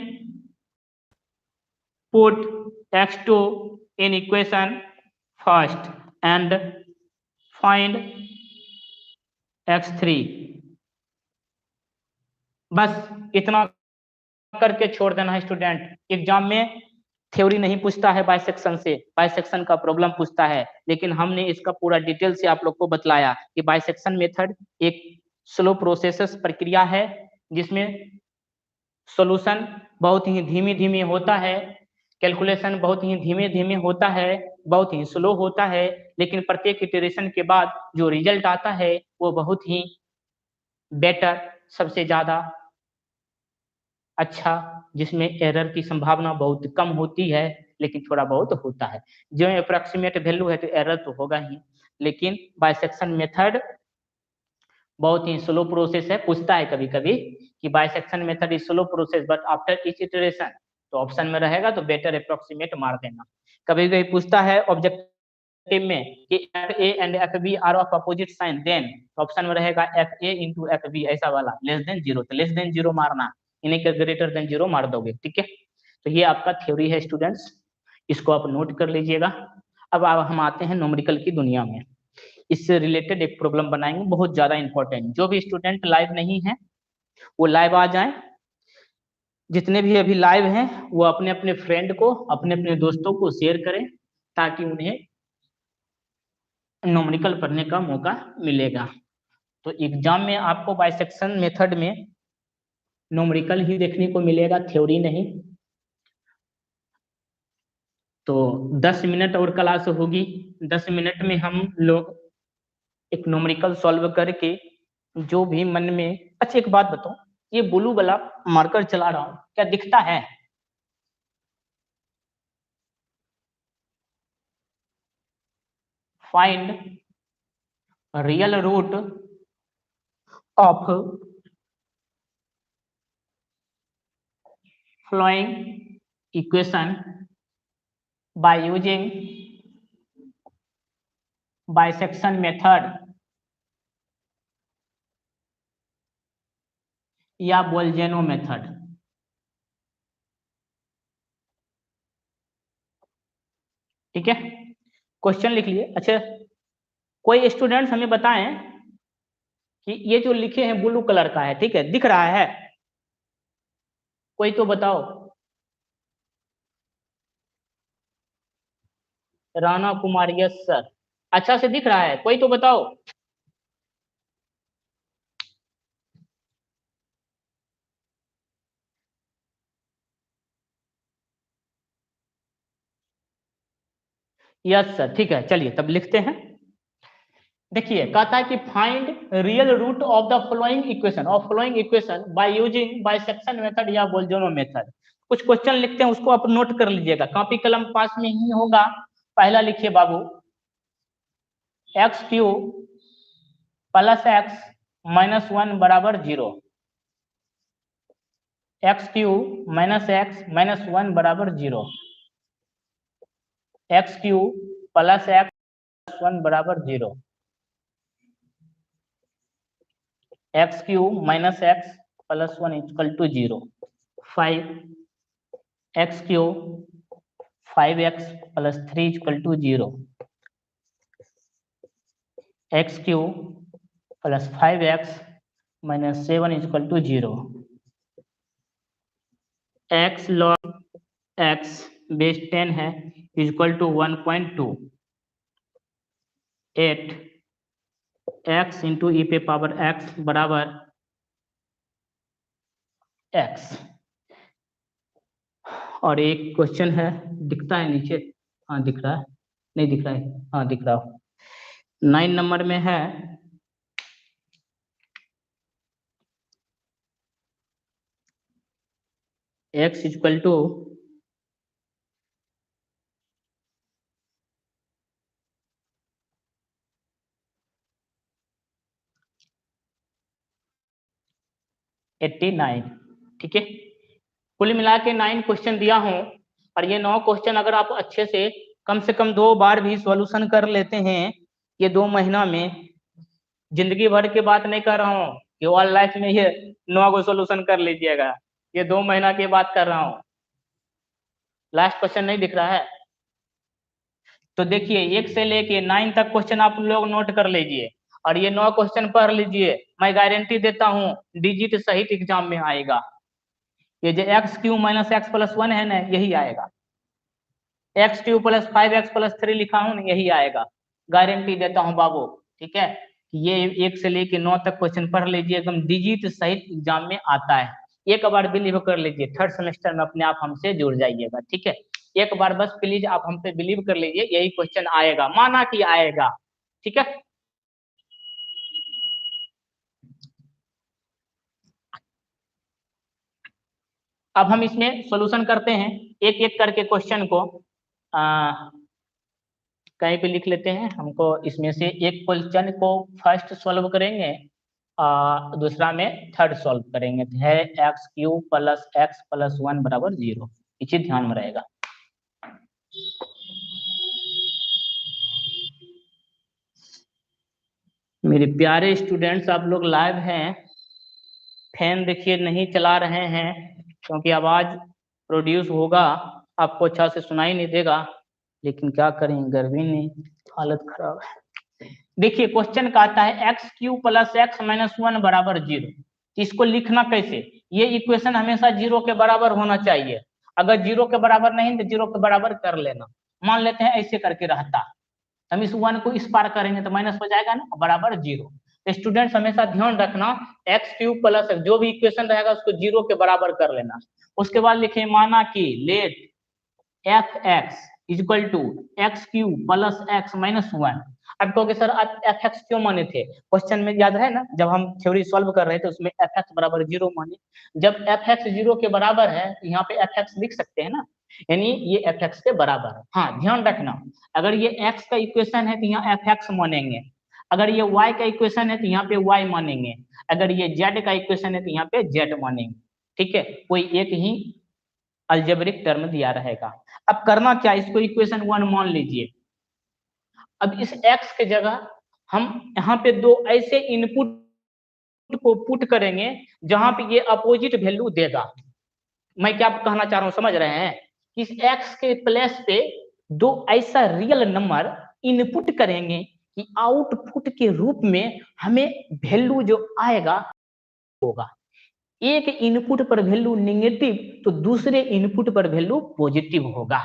put x2 in equation first and find x3, बस इतना करके छोड़ देना है स्टूडेंट, एग्जाम में थ्योरी नहीं पूछता है बाइसेक्शन से, बाइसेक्शन का प्रॉब्लम पूछता है, लेकिन हमने इसका पूरा डिटेल से आप लोग को बतलाया कि बाइसेक्शन मेथड एक स्लो प्रोसेस प्रक्रिया है जिसमें सॉल्यूशन बहुत ही धीमे धीमे होता है, कैलकुलेशन बहुत ही धीमे धीमे होता है, बहुत ही स्लो होता है, लेकिन प्रत्येक इटरेशन के बाद जो रिजल्ट आता है वो बहुत ही बेटर, सबसे ज्यादा अच्छा, जिसमें एरर की संभावना बहुत कम होती है, लेकिन थोड़ा बहुत होता है। जो अप्रोक्सीमेट वैल्यू है तो एरर तो होगा ही, लेकिन बाइसेक्शन मेथड बहुत ही स्लो प्रोसेस है। पूछता है कभी कभी कि bisection method is slow process but after each iteration, तो ऑप्शन में रहेगा तो बेटर अप्रोक्सीमेट मार देना। कभी कभी पूछता है ऑब्जेक्टिव में कि F A and F B are of opposite sign, then option में रहेगा F A into F B, ऐसा वाला लेस देन जीरो, तो लेस देन जीरो मारना, इन्हीं के ग्रेटर देन जीरो मार दोगे। ठीक है, तो ये आपका थ्योरी है स्टूडेंट्स, इसको आप नोट कर लीजिएगा। अब हम आते हैं न्यूमेरिकल की दुनिया में। इससे रिलेटेड एक प्रॉब्लम बनाएंगे बहुत ज्यादा इंपॉर्टेंट। जो भी स्टूडेंट लाइव नहीं है वो लाइव आ जाएं, जितने भी अभी लाइव हैं वो अपने अपने फ्रेंड को, अपने अपने दोस्तों को शेयर करें ताकि उन्हें न्यूमेरिकल पढ़ने का मौका मिलेगा। तो एग्जाम में आपको बाइसेक्शन मेथड में न्यूमेरिकल ही देखने को मिलेगा, थ्योरी नहीं। तो 10 मिनट और क्लास होगी, 10 मिनट में हम लोग एक न्यूमेरिकल सॉल्व करके जो भी मन में। अच्छा एक बात बताओ, ये ब्लू वाला मार्कर चला रहा हूं, क्या दिखता है? Find real root of following equation by using bisection method या बोल्जेनो मेथड। ठीक है, क्वेश्चन लिख लिए। अच्छा, कोई स्टूडेंट्स हमें बताएं कि ये जो लिखे हैं ब्लू कलर का है, ठीक है, दिख रहा है? कोई तो बताओ। राणा कुमार, यस सर, अच्छा से दिख रहा है, कोई तो बताओ। यस सर, ठीक है, चलिए तब लिखते हैं। देखिए कहता है कि find real root of the following equation, of following equation by using bisection method या बोल्जेनो मेथड। कुछ क्वेश्चन लिखते हैं, उसको आप नोट कर लीजिएगा, कॉपी कलम पास में ही होगा। पहला लिखिए बाबू, X cube plus X minus one बराबर zero, X cube minus X minus one बराबर zero, X cube plus X one बराबर zero, X cube minus X plus one equal to zero, 5 X cube 5x plus 3 equal to zero, X cube plus 5x minus 7 equal to zero, X log X base 10 है equal to 1.2, 8 X into E पे power x बराबर x. और एक question है, दिखता है नीचे? हाँ दिख रहा है, नहीं दिख रहा है? हाँ दिख रहा है। 9 नंबर में है, एक्स इक्वल टू 89। ठीक है, कुल मिला के 9 क्वेश्चन दिया हूं, और ये 9 क्वेश्चन अगर आप अच्छे से कम 2 बार भी सॉल्यूशन कर लेते हैं ये 2 महीना में, जिंदगी भर की बात नहीं कर रहा हूँ कि ऑल लाइफ में ये 9 को सॉल्यूशन कर लीजिएगा, ये 2 महीना की बात कर रहा हूँ। लास्ट क्वेश्चन नहीं दिख रहा है? तो देखिए 1 से लेके 9 तक क्वेश्चन आप लोग नोट कर लीजिए, और ये 9 क्वेश्चन पढ़ लीजिए, मैं गारंटी देता हूँ डिजिट सहित एग्जाम में आएगा। ये जो x cube minus X plus one है ना, यही आएगा। x³ + 5x + 3 लिखा हूं ना, यही आएगा, गारंटी देता हूं बाबू। ठीक है, ये 1 से लेके 9 तक क्वेश्चन पढ़ लीजिए, एकदम डिजिट सहित एग्जाम में आता है। एक बार बिलीव कर लीजिए, थर्ड सेमेस्टर में अपने आप हमसे जुड़ जाइएगा। ठीक है, एक बार बस प्लीज आप हम पे बिलीव कर लीजिए, यही क्वेश्चन आएगा, माना कि आएगा। ठीक है, अब हम इसमें सॉल्यूशन करते हैं एक एक करके क्वेश्चन को। कहीं पे लिख लेते हैं, हमको इसमें से एक क्वेश्चन को फर्स्ट सॉल्व करेंगे, दूसरा में थर्ड सॉल्व करेंगे। तो है x³ + x + 1 = 0, ये चीज ध्यान में रहेगा। मेरे प्यारे स्टूडेंट्स, आप लोग लाइव हैं, फैन देखिए नहीं चला रहे हैं क्योंकि आवाज प्रोड्यूस होगा, आपको अच्छा से सुनाई नहीं देगा, लेकिन क्या करें, गर्मी ने हालत खराब है। देखिए क्वेश्चन कहता है x³ + x - 1 = 0। इसको लिखना कैसे, ये इक्वेशन हमेशा 0 के बराबर होना चाहिए। अगर 0 के बराबर नहीं तो 0 के बराबर कर लेना। मान लेते हैं ऐसे करके रहता, हम इस 1 को इस पार करेंगे तो माइनस हो जाएगा ना, बराबर 0। तो स्टूडेंट्स हमेशा ध्यान रखना, x³ + x जो भी इक्वेशन रहेगा उसको 0 के बराबर कर लेना। उसके बाद लिखे, माना कि लेट fx = x³ + x - 1। अब कहोगे सर आप fx क्यों माने थे, क्वेश्चन में याद है ना, जब हम थ्योरी सॉल्व कर रहे थे उसमें fx = 0 माने। जब fx 0 के बराबर है तो यहाँ पे fx लिख सकते हैं ना, यानी ये fx के बराबर है। हाँ ध्यान रखना, अगर ये x का इक्वेशन है तो यहाँ fx मानेंगे, अगर ये y का इक्वेशन है तो यहाँ पे y मानेंगे, अगर ये z का इक्वेशन है तो यहाँ पे z मानेंगे। ठीक है, कोई एक ही अलजेब्रिक टर्म दिया रहेगा। अब करना क्या, इसको इक्वेशन 1 मान लीजिए। अब इस x के जगह हम यहाँ पे दो ऐसे इनपुट को पुट करेंगे जहां पे ये अपोजिट वैल्यू देगा। मैं क्या कहना चाह रहा हूं, समझ रहे हैं, इस x के प्लेस पे दो ऐसा रियल नंबर इनपुट करेंगे कि आउटपुट के रूप में हमें वैल्यू जो आएगा होगा। एक इनपुट पर वैल्यू नेगेटिव तो दूसरे इनपुट पर वैल्यू पॉजिटिव होगा,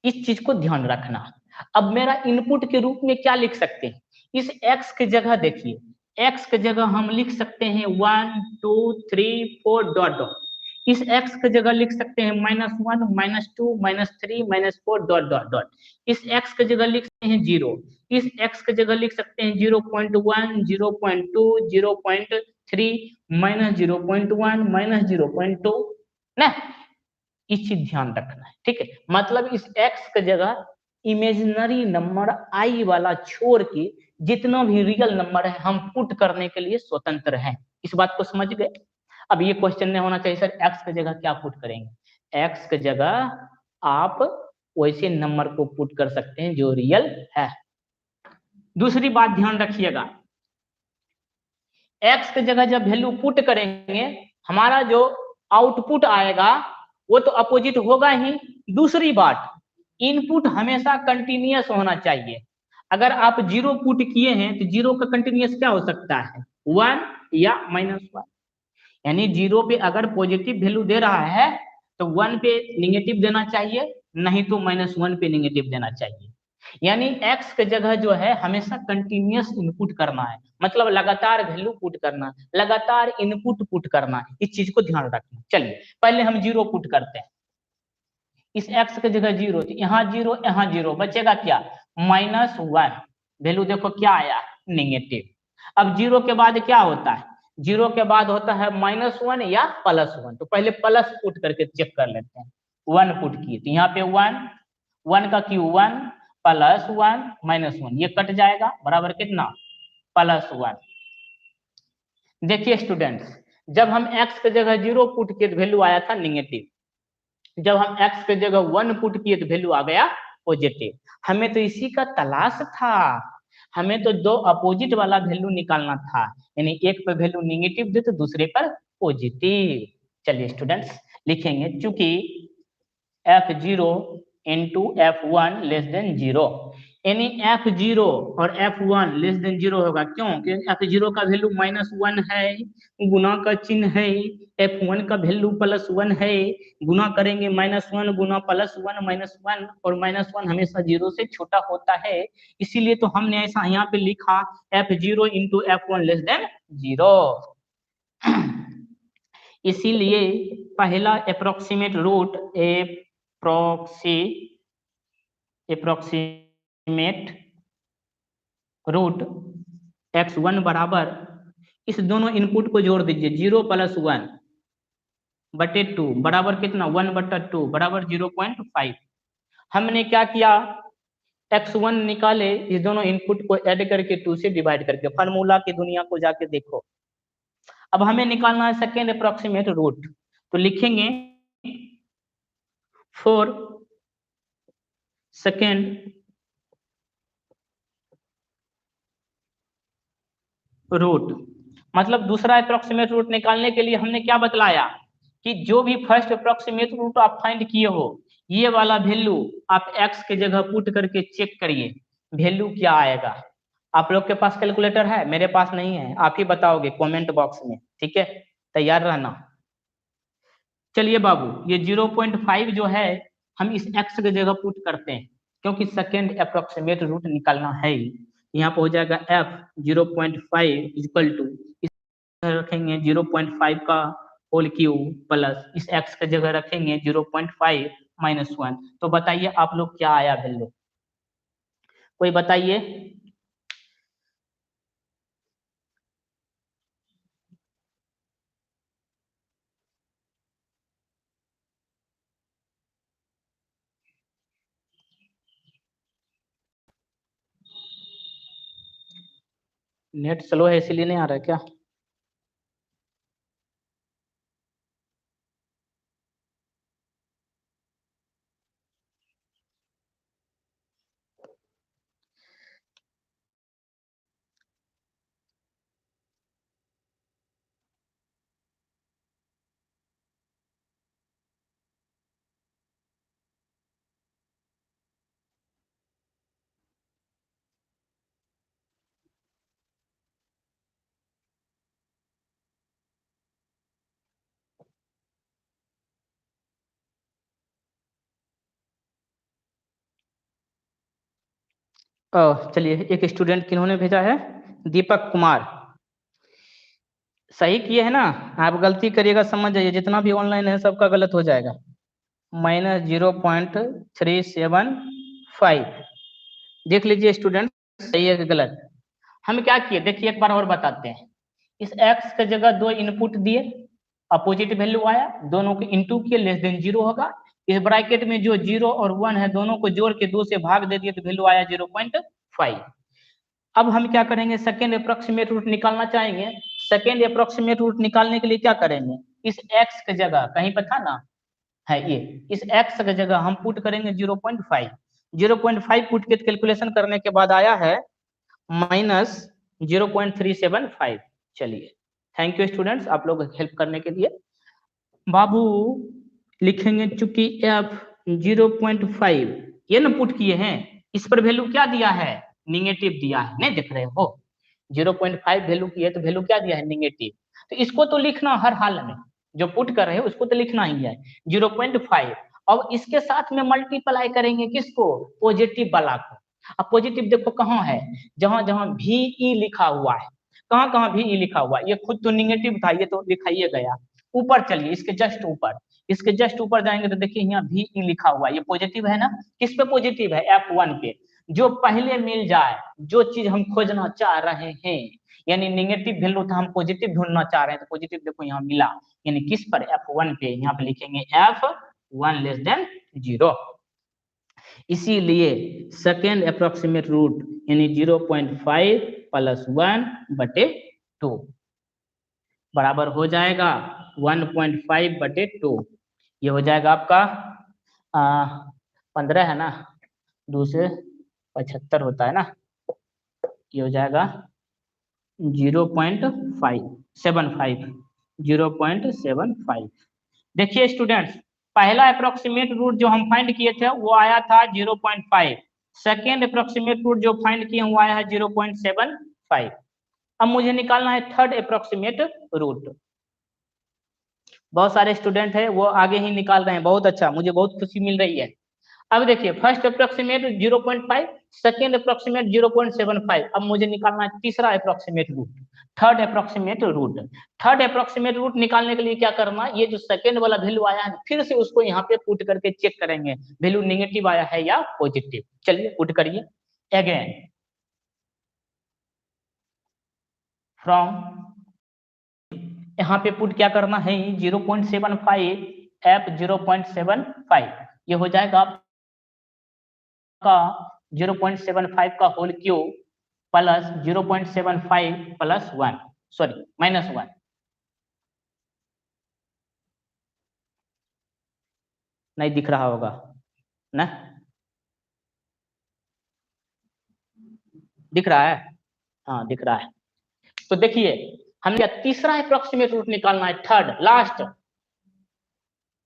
इस चीज को ध्यान रखना। अब मेरा इनपुट के रूप में क्या लिख सकते हैं, इस x के जगह देखिए, x के जगह हम लिख सकते हैं 1 2 3 4 डॉट डॉट। इस x के जगह लिख सकते हैं -1 -2 -3 -4 डॉट डॉट डॉट। इस x के जगह लिख सकते हैं 0, इस x के जगह लिख सकते हैं 0.1 0.2 0.3 -0.1 -0.2 ना, इस चीज ध्यान रखना है। ठीक है, मतलब इस x के जगह इमेजिनरी नंबर i वाला छोड़ के जितना भी रियल नंबर है हम पुट करने के लिए स्वतंत्र हैं। इस बात को समझ गए। अब ये क्वेश्चन नहीं होना चाहिए सर x के जगह क्या पुट करेंगे, x के जगह आप वैसे नंबर को पुट कर सकते हैं जो रियल है। दूसरी बात ध्यान रखिएगा, x के जगह जब वैल्यू पुट करेंगे हमारा जो आउटपुट आएगा वो तो अपोजिट होगा ही। दूसरी बात, इनपुट हमेशा कंटिन्यूअस होना चाहिए। अगर आप 0 पुट किए हैं तो 0 का कंटिन्यूअस क्या हो सकता है, 1 या -1। यानी 0 पे अगर पॉजिटिव वैल्यू दे रहा है तो 1 पे निगेटिव देना चाहिए, नहीं तो -1 पे निगेटिव देना चाहिए। यानी x के जगह जो है हमेशा कंटिन्यूअस इनपुट करना है, मतलब लगातार वैल्यू पुट करना, लगातार इनपुट पुट करना है, इस चीज को ध्यान रखना। चलिए पहले हम 0 पुट करते हैं, इस x के जगह 0, तो यहाँ 0 यहाँ 0 बचेगा क्या, -1। वैल्यू देखो क्या आया, नेगेटिव। अब 0 के बाद क्या होता है, 0 के बाद होता है -1 या +1। तो पहले प्लस पुट करके चेक कर लेते हैं, 1 पुट किए तो यहाँ पे 1, 1 का क्यू 1 +1 -1, ये कट जाएगा, बराबर कितना, +1। देखिए स्टूडेंट्स, जब हम x के जगह 0 पुट किए तो वैल्यू आया था नेगेटिव, जब हम x के जगह 1 पुट किए तो वैल्यू आ गया पॉजिटिव। हमें तो इसी का तलाश था, हमें तो दो अपोजिट वाला वैल्यू निकालना था, यानी एक पर वैल्यू नेगेटिव दे तो दूसरे पर पॉजिटिव। चलिए स्टूडेंट्स लिखेंगे, चूंकि f0 × f1 < 0, यानी F0 और F1 लेस देन 0 होगा। क्यों? क्योंकि F0 का वैल्यू -1 है, गुना का चिन्ह है, F1 का वैल्यू +1 है, गुना करेंगे -1 गुना +1 -1, और -1 हमेशा 0 से छोटा होता है, इसीलिए तो हमने ऐसा यहाँ पे लिखा F0 into F1 less than 0। इसीलिए पहला approximate root approximate root x1 बराबर, इस दोनों इनपुट को जोड़ दीजिए, 0 + 1 बटे 2 बराबर कितना, 1/2 बराबर 0.5। हमने क्या किया, x1 निकाले, इस दोनों इनपुट को ऐड करके 2 से डिवाइड करके, फार्मूला की दुनिया को जाके देखो। अब हमें निकालना है सेकेंड अप्रोक्सीमेट रूट, तो लिखेंगे फॉर सेकेंड रूट, मतलब दूसरा अप्रोक्सीमेट रूट निकालने के लिए हमने क्या बतलाया कि जो भी फर्स्ट अप्रोक्सीमेट रूट आप फाइंड किए हो, ये वाला वैल्यू आप x के जगह पुट करके चेक करिए वैल्यू क्या आएगा। आप लोग के पास कैलकुलेटर है? मेरे पास नहीं है, आप ही बताओगे कमेंट बॉक्स में, ठीक है? तैयार रहना। चलिए बाबू, ये 0.5 जो है हम इस x के जगह पुट करते हैं, क्योंकि सेकेंड अप्रोक्सीमेट रूट निकालना है ही। यहाँ पे हो जाएगा f 0.5 इक्वल टू, रखेंगे 0.5 का होल क्यूब प्लस इस x के जगह रखेंगे 0.5 -1। तो बताइए आप लोग क्या आया वैल्यू, कोई बताइए? नेट स्लो है इसीलिए नहीं आ रहा है क्या? चलिए, एक स्टूडेंट किन्होंने भेजा है, दीपक कुमार, सही किए है ना? आप गलती करिएगा समझ जाइए, जितना भी ऑनलाइन है सबका गलत हो जाएगा। -0.375, देख लीजिए स्टूडेंट, सही है कि गलत। हम क्या किए देखिए, एक बार और बताते हैं। इस x के जगह दो इनपुट दिए, अपोजिट वैल्यू आया, दोनों को इंटू किए, लेस देन 0 होगा। इस ब्रैकेट में जो 0 और 1 है दोनों को जोड़ के 2 से भाग दे दिए तो वैल्यू आया 0.5। अब हम क्या करेंगे, सेकेंड अप्रोक्सीमेट रूट निकालना चाहेंगे। सेकेंड अप्रोक्सीमेट रूट निकालने के लिए क्या करेंगे, इस x के जगह, कहीं पर था ना, है ये, इस x की जगह हम पुट करेंगे 0.5। 0.5 पुट के कैलकुलेशन करने के बाद आया है -0.375। चलिए, थैंक यू स्टूडेंट्स, आप लोग हेल्प करने के लिए। बाबू लिखेंगे चूंकि f 0.5 ये ना पुट किए हैं, इस पर वैल्यू क्या दिया है, निगेटिव दिया है, नहीं देख रहे हो? 0.5 वैल्यू की है तो वैल्यू क्या दिया है, निगेटिव। तो इसको तो लिखना हर हाल में, जो पुट कर रहे हो उसको तो लिखना ही है 0.5। अब इसके साथ में मल्टीप्लाई करेंगे किसको, पॉजिटिव वाला को। अब पॉजिटिव देखो कहाँ है, जहां जहां VE लिखा हुआ है, कहाँ कहाँ VE लिखा हुआ है, ये खुद तो निगेटिव था, ये तो दिखाइए गया। ऊपर चलिए, इसके जस्ट ऊपर, इसके जस्ट ऊपर जाएंगे तो देखिए यहाँ VE लिखा हुआ है, ये पॉजिटिव है ना? किस पे पॉजिटिव है, F1 पे। जो पहले मिल जाए, जो चीज हम खोजना चाह रहे हैं, यानी निगेटिव वैल्यू था, हम पॉजिटिव ढूंढना चाह रहे हैं, तो पॉजिटिव देखो यहाँ मिला, यानी किस पर, F1 पे। यहाँ पे लिखेंगे F1 लेस देन 0। इसीलिए सेकेंड अप्रोक्सीमेट रूट यानी 0.5 + 1/2 बराबर हो जाएगा 1.5/2। ये हो जाएगा आपका 15 है ना, 2 से 75 होता है ना, ये हो जाएगा 0.575, 0.75। देखिए स्टूडेंट्स, पहला अप्रोक्सीमेट रूट जो हम फाइंड किए थे वो आया था 0.5, सेकेंड अप्रोक्सीमेट रूट जो फाइंड किए वो आया है 0.75। अब मुझे निकालना है थर्ड अप्रोक्सीमेट रूट। बहुत सारे स्टूडेंट है वो आगे ही निकाल रहे हैं, बहुत अच्छा, मुझे बहुत खुशी मिल रही है। अब देखिए फर्स्ट अप्रोक्सीमेट 0.5, सेकेंड अप्रोक्सीमेट 0.75। अब मुझे निकालना है तीसरा approximate root, third approximate root. Third approximate root निकालने के लिए क्या करना, ये जो सेकेंड वाला वैल्यू आया है फिर से उसको यहाँ पे पुट करके चेक करेंगे वैल्यू नेगेटिव आया है या पॉजिटिव। चलिए पुट करिए अगेन फ्रॉम, यहाँ पे पुट क्या करना है 0.75 एफ 0.75, ये हो जाएगा का 0.75 का whole cube plus 0.75 plus 1 sorry -1। नहीं दिख रहा होगा ना, दिख रहा है, हाँ दिख रहा है। तो देखिए हमने तीसरा अप्रोक्सीमेट रूट निकालना है, थर्ड लास्ट।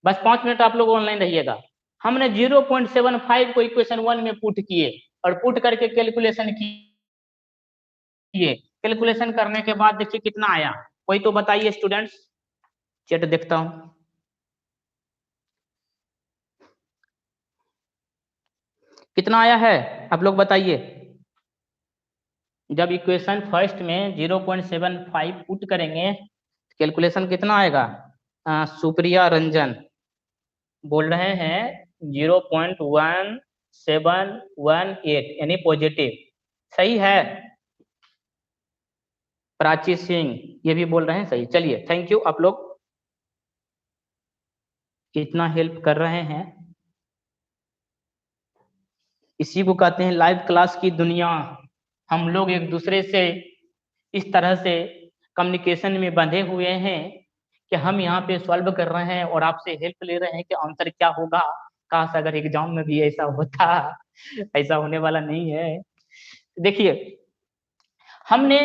बस 5 मिनट आप लोग ऑनलाइन रहिएगा। हमने 0.75 को इक्वेशन 1 में पुट किए और पुट करके कैलकुलेशन किए। कैलकुलेशन करने के बाद देखिए कितना आया, कोई तो बताइए स्टूडेंट्स, चैट देखता हूं। कितना आया है आप लोग बताइए। जब इक्वेशन फर्स्ट में 0.75 पुट करेंगे कैलकुलेशन कितना आएगा। सुप्रिया रंजन बोल रहे हैं 0.1718 यानी पॉजिटिव, सही है। प्राची सिंह ये भी बोल रहे हैं सही। चलिए थैंक यू, आप लोग कितना हेल्प कर रहे हैं। इसी को कहते हैं लाइव क्लास की दुनिया। हम लोग एक दूसरे से इस तरह से कम्युनिकेशन में बंधे हुए हैं कि हम यहाँ पे सॉल्व कर रहे हैं और आपसे हेल्प ले रहे हैं कि आंसर क्या होगा। काश अगर एग्जाम में भी ऐसा होता, ऐसा होने वाला नहीं है। देखिए हमने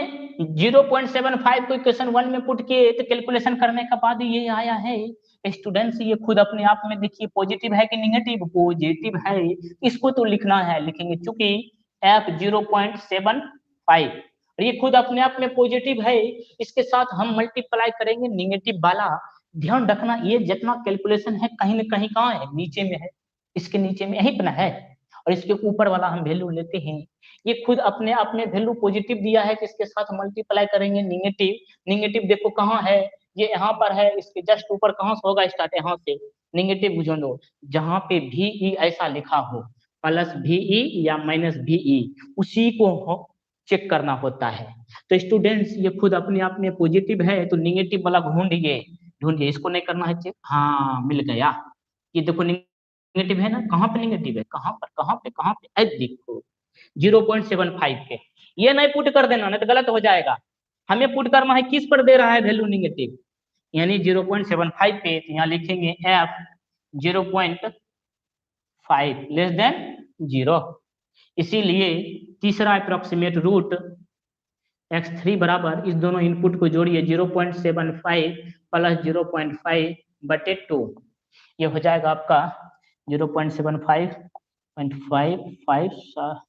0.75 को इक्वेशन 1 में पुट किए तो कैलकुलेशन करने के बाद ये आया है। स्टूडेंट्स ये खुद अपने आप में देखिए पॉजिटिव है कि निगेटिव, पॉजिटिव है, इसको तो लिखना है, लिखेंगे चूंकि एफ 0.75 ये खुद अपने आप में पॉजिटिव है, इसके साथ हम मल्टीप्लाई करेंगे निगेटिव वाला। ध्यान रखना ये जितना कैलकुलेशन है कहीं ना कहीं कहाँ है, नीचे में है, इसके नीचे में यही पर है, और इसके ऊपर वाला हम वैल्यू लेते हैं। ये खुद अपने आप में वैल्यू पॉजिटिव दिया है, जिसके साथ मल्टीप्लाई करेंगे निगेटिव। निगेटिव देखो कहाँ है, ये यहाँ पर है, इसके जस्ट ऊपर कहाँ से होगा स्टार्ट, यहाँ से निगेटिव बुझो दो, जहाँ पे VE ऐसा लिखा हो प्लस VE या माइनस VE उसी को चेक करना होता है। तो स्टूडेंट्स ये खुद अपने आप में पॉजिटिव है तो निगेटिव वाला ढूंढिए, ढूंढिए, इसको नहीं करना है चेक। हाँ मिल गया, ये देखो निगेटिव है ना, कहाँ पे निगेटिव है, कहाँ पर, कहाँ पे, कहाँ पे, देखो 0.75 पे। ये नहीं पुट कर देना नहीं तो गलत हो जाएगा। हमें पुट करना है किस पर दे रहा है वैल्यू निगेटिव, यानी 0.75 पे, तो यहाँ लिखेंगे एफ 0.5 लेस देन 0। इसीलिए तीसरा अप्रोक्सीमेट रूट x3 बराबर, इस दोनों इनपुट को जोड़िए 0.75 प्लस 0.5 बटे 2, ये हो जाएगा आपका 0.75.55,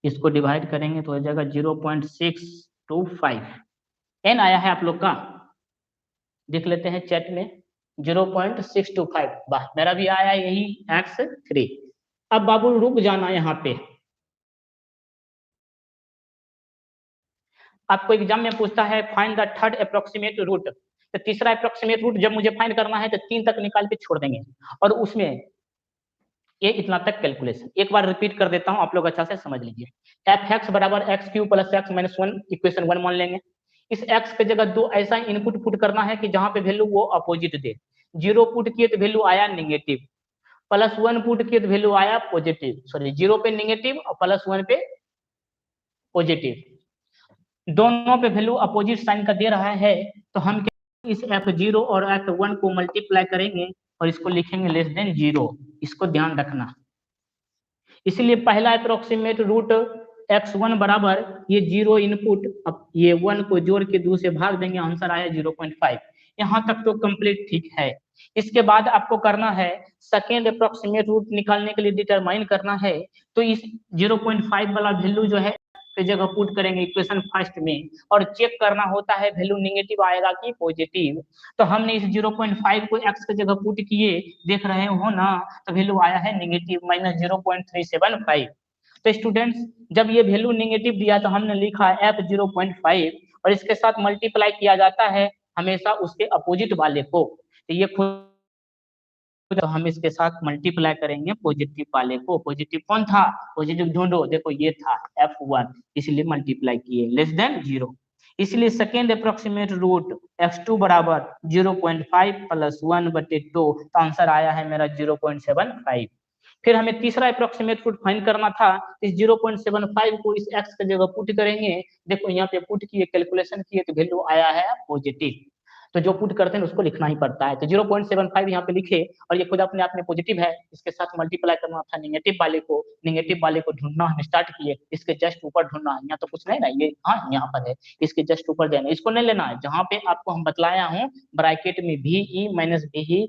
इसको डिवाइड करेंगे तो हो जाएगा 0.625। n आया है आप लोग का, देख लेते हैं चैट में 0.625। वाह मेरा भी आया यही x3। अब बाबू रुक जाना यहाँ पे, आपको एग्जाम में पूछता है find the third approximate root, तो तीसरा अप्रोक्सीमेट रूट जब मुझे फाइंड करना है तो 3 तक निकाल के छोड़ देंगे, और उसमें ये इतना तक कैलकुलेशन एक बार रिपीट कर देता हूं, आप लोग अच्छा से समझ लीजिए। एफ एक्स बराबर x cube plus X minus 1 equation 1 मान लेंगे। इस एक्स के जगह दो ऐसा इनपुट पुट करना है कि जहां पे वैल्यू वो अपोजिट दे। 0 पुट किए तो वैल्यू आया निगेटिव, प्लस 1 पुट किए तो वैल्यू आया पॉजिटिव, सॉरी 0 पे निगेटिव और प्लस 1 पे पॉजिटिव। दोनों पे वैल्यू अपोजिट साइन का दे रहा है, तो हम इस f0 और f1 को मल्टीप्लाई करेंगे और इसको लिखेंगे लेस देन 0, इसको ध्यान रखना। इसलिए पहला अप्रोक्सीमेट रूट x1 बराबर ये 0 इनपुट, अब ये 1 को जोड़ के 2 से भाग देंगे, आंसर आया 0.5। यहाँ तक तो कंप्लीट ठीक है। इसके बाद आपको करना है सेकेंड अप्रोक्सीमेट रूट निकालने के लिए डिटरमाइन करना है, तो इस 0.5 वाला वैल्यू जो है की जगह पुट करेंगे इक्वेशन फर्स्ट में, और चेक करना होता है वैल्यू नेगेटिव आएगा कि पॉजिटिव। तो हमने इस 0.5 को x की जगह पुट किए, देख रहे हो ना, तो वैल्यू आया है नेगेटिव -0.375। तो स्टूडेंट्स जब ये वैल्यू नेगेटिव दिया तो हमने लिखा है f 0.5, और इसके साथ मल्टीप्लाई किया जाता है हमेशा उसके अपोजिट वाले को। तो ये तो हम इसके साथ मल्टीप्लाई करेंगे पॉजिटिव वाले को। पॉजिटिव कौन था, पॉजिटिव ढूंढो, देखो ये था f1, इसलिए मल्टीप्लाई किए लेस देन 0। इसलिए सेकेंड अप्रोक्सीमेट रूट x2 बराबर 0.5 + 1/2, तो आंसर आया है मेरा 0.75। फिर हमें तीसरा अप्रोक्सीमेट रूट फाइंड करना था, इस 0.75 को इस x की जगह पुट करेंगे। देखो यहाँ पे पुट किए, कैलकुलेशन किए, तो वैल्यू आया है पॉजिटिव। तो जो पुट करते हैं उसको लिखना ही पड़ता है। तो 0.75 यहाँ पे लिखे, और ये खुद अपने आप में पॉजिटिव है, इसके साथ मल्टीप्लाई करना था नेगेटिव वाले को। नेगेटिव वाले को ढूंढना हम स्टार्ट किए, इसके जस्ट ऊपर ढूंढना है, यहाँ तो कुछ नहीं ना, ये हाँ यहाँ पर है, इसके जस्ट ऊपर देना, इसको नहीं लेना है, जहाँ पे आपको हम बतलाया हूँ ब्रैकेट में VE माइनस VE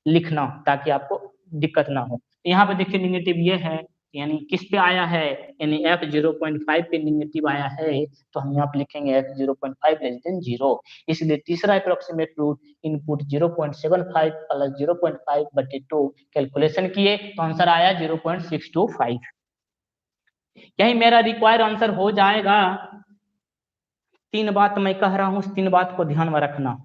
लिखना, ताकि आपको दिक्कत ना हो। यहाँ पे देखिए नेगेटिव ये है, यानी किस पे आया है, यानी f 0.5 पे नेगेटिव आया है, तो हम यहाँ पे लिखेंगे f 0.5 लेस देन 0। इसलिए तीसरा approximate root input 0.75 plus 0.5/2 calculation किए, तो आंसर आया 0.625। यही मेरा रिक्वायर्ड आंसर हो जाएगा। तीन बात मैं कह रहा हूँ, उस तीन बात को ध्यान में रखना।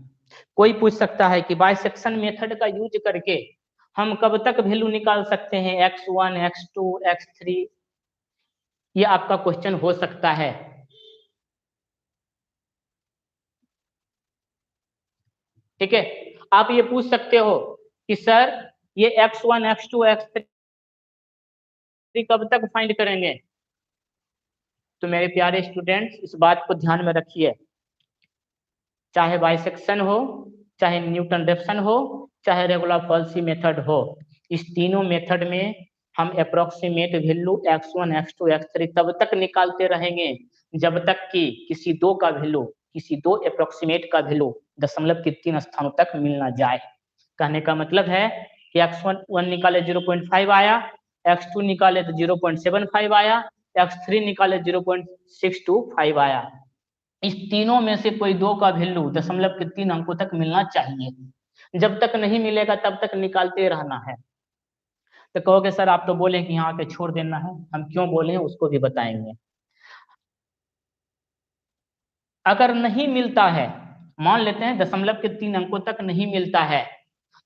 कोई पूछ सकता है कि बाइसेक्शन मेथड का यूज करके हम कब तक वैल्यू निकाल सकते हैं, x1, x2, x3, ये आपका क्वेश्चन हो सकता है। ठीक है, आप ये पूछ सकते हो कि सर ये x1, x2, x3 कब तक फाइंड करेंगे। तो मेरे प्यारे स्टूडेंट्स इस बात को ध्यान में रखिए, चाहे बाइसेक्शन हो, चाहे न्यूटन रेफ्सन हो, चाहे रेगुलर पॉलिसी मेथड हो, इस तीनों मेथड में हम approximate value x1, x2, x3 तब तक निकालते रहेंगे जब तक कि किसी दो का वैल्यू, किसी दो अप्रोक्सीमेट का वैल्यू दशमलव के 3 स्थानों तक मिल ना जाए। कहने का मतलब है कि x1 निकाले 0.5 आया, x2 निकाले तो 0.75 आया, x3 निकाले 0.625 आया। इस तीनों में से कोई दो का वैल्यू दशमलव के 3 अंकों तक मिलना चाहिए। जब तक नहीं मिलेगा तब तक निकालते रहना है। तो कहोगे सर आप तो बोले कि यहाँ पे छोड़ देना है, हम क्यों बोले हैं उसको भी बताएंगे। अगर नहीं मिलता है, मान लेते हैं दशमलव के 3 अंकों तक नहीं मिलता है,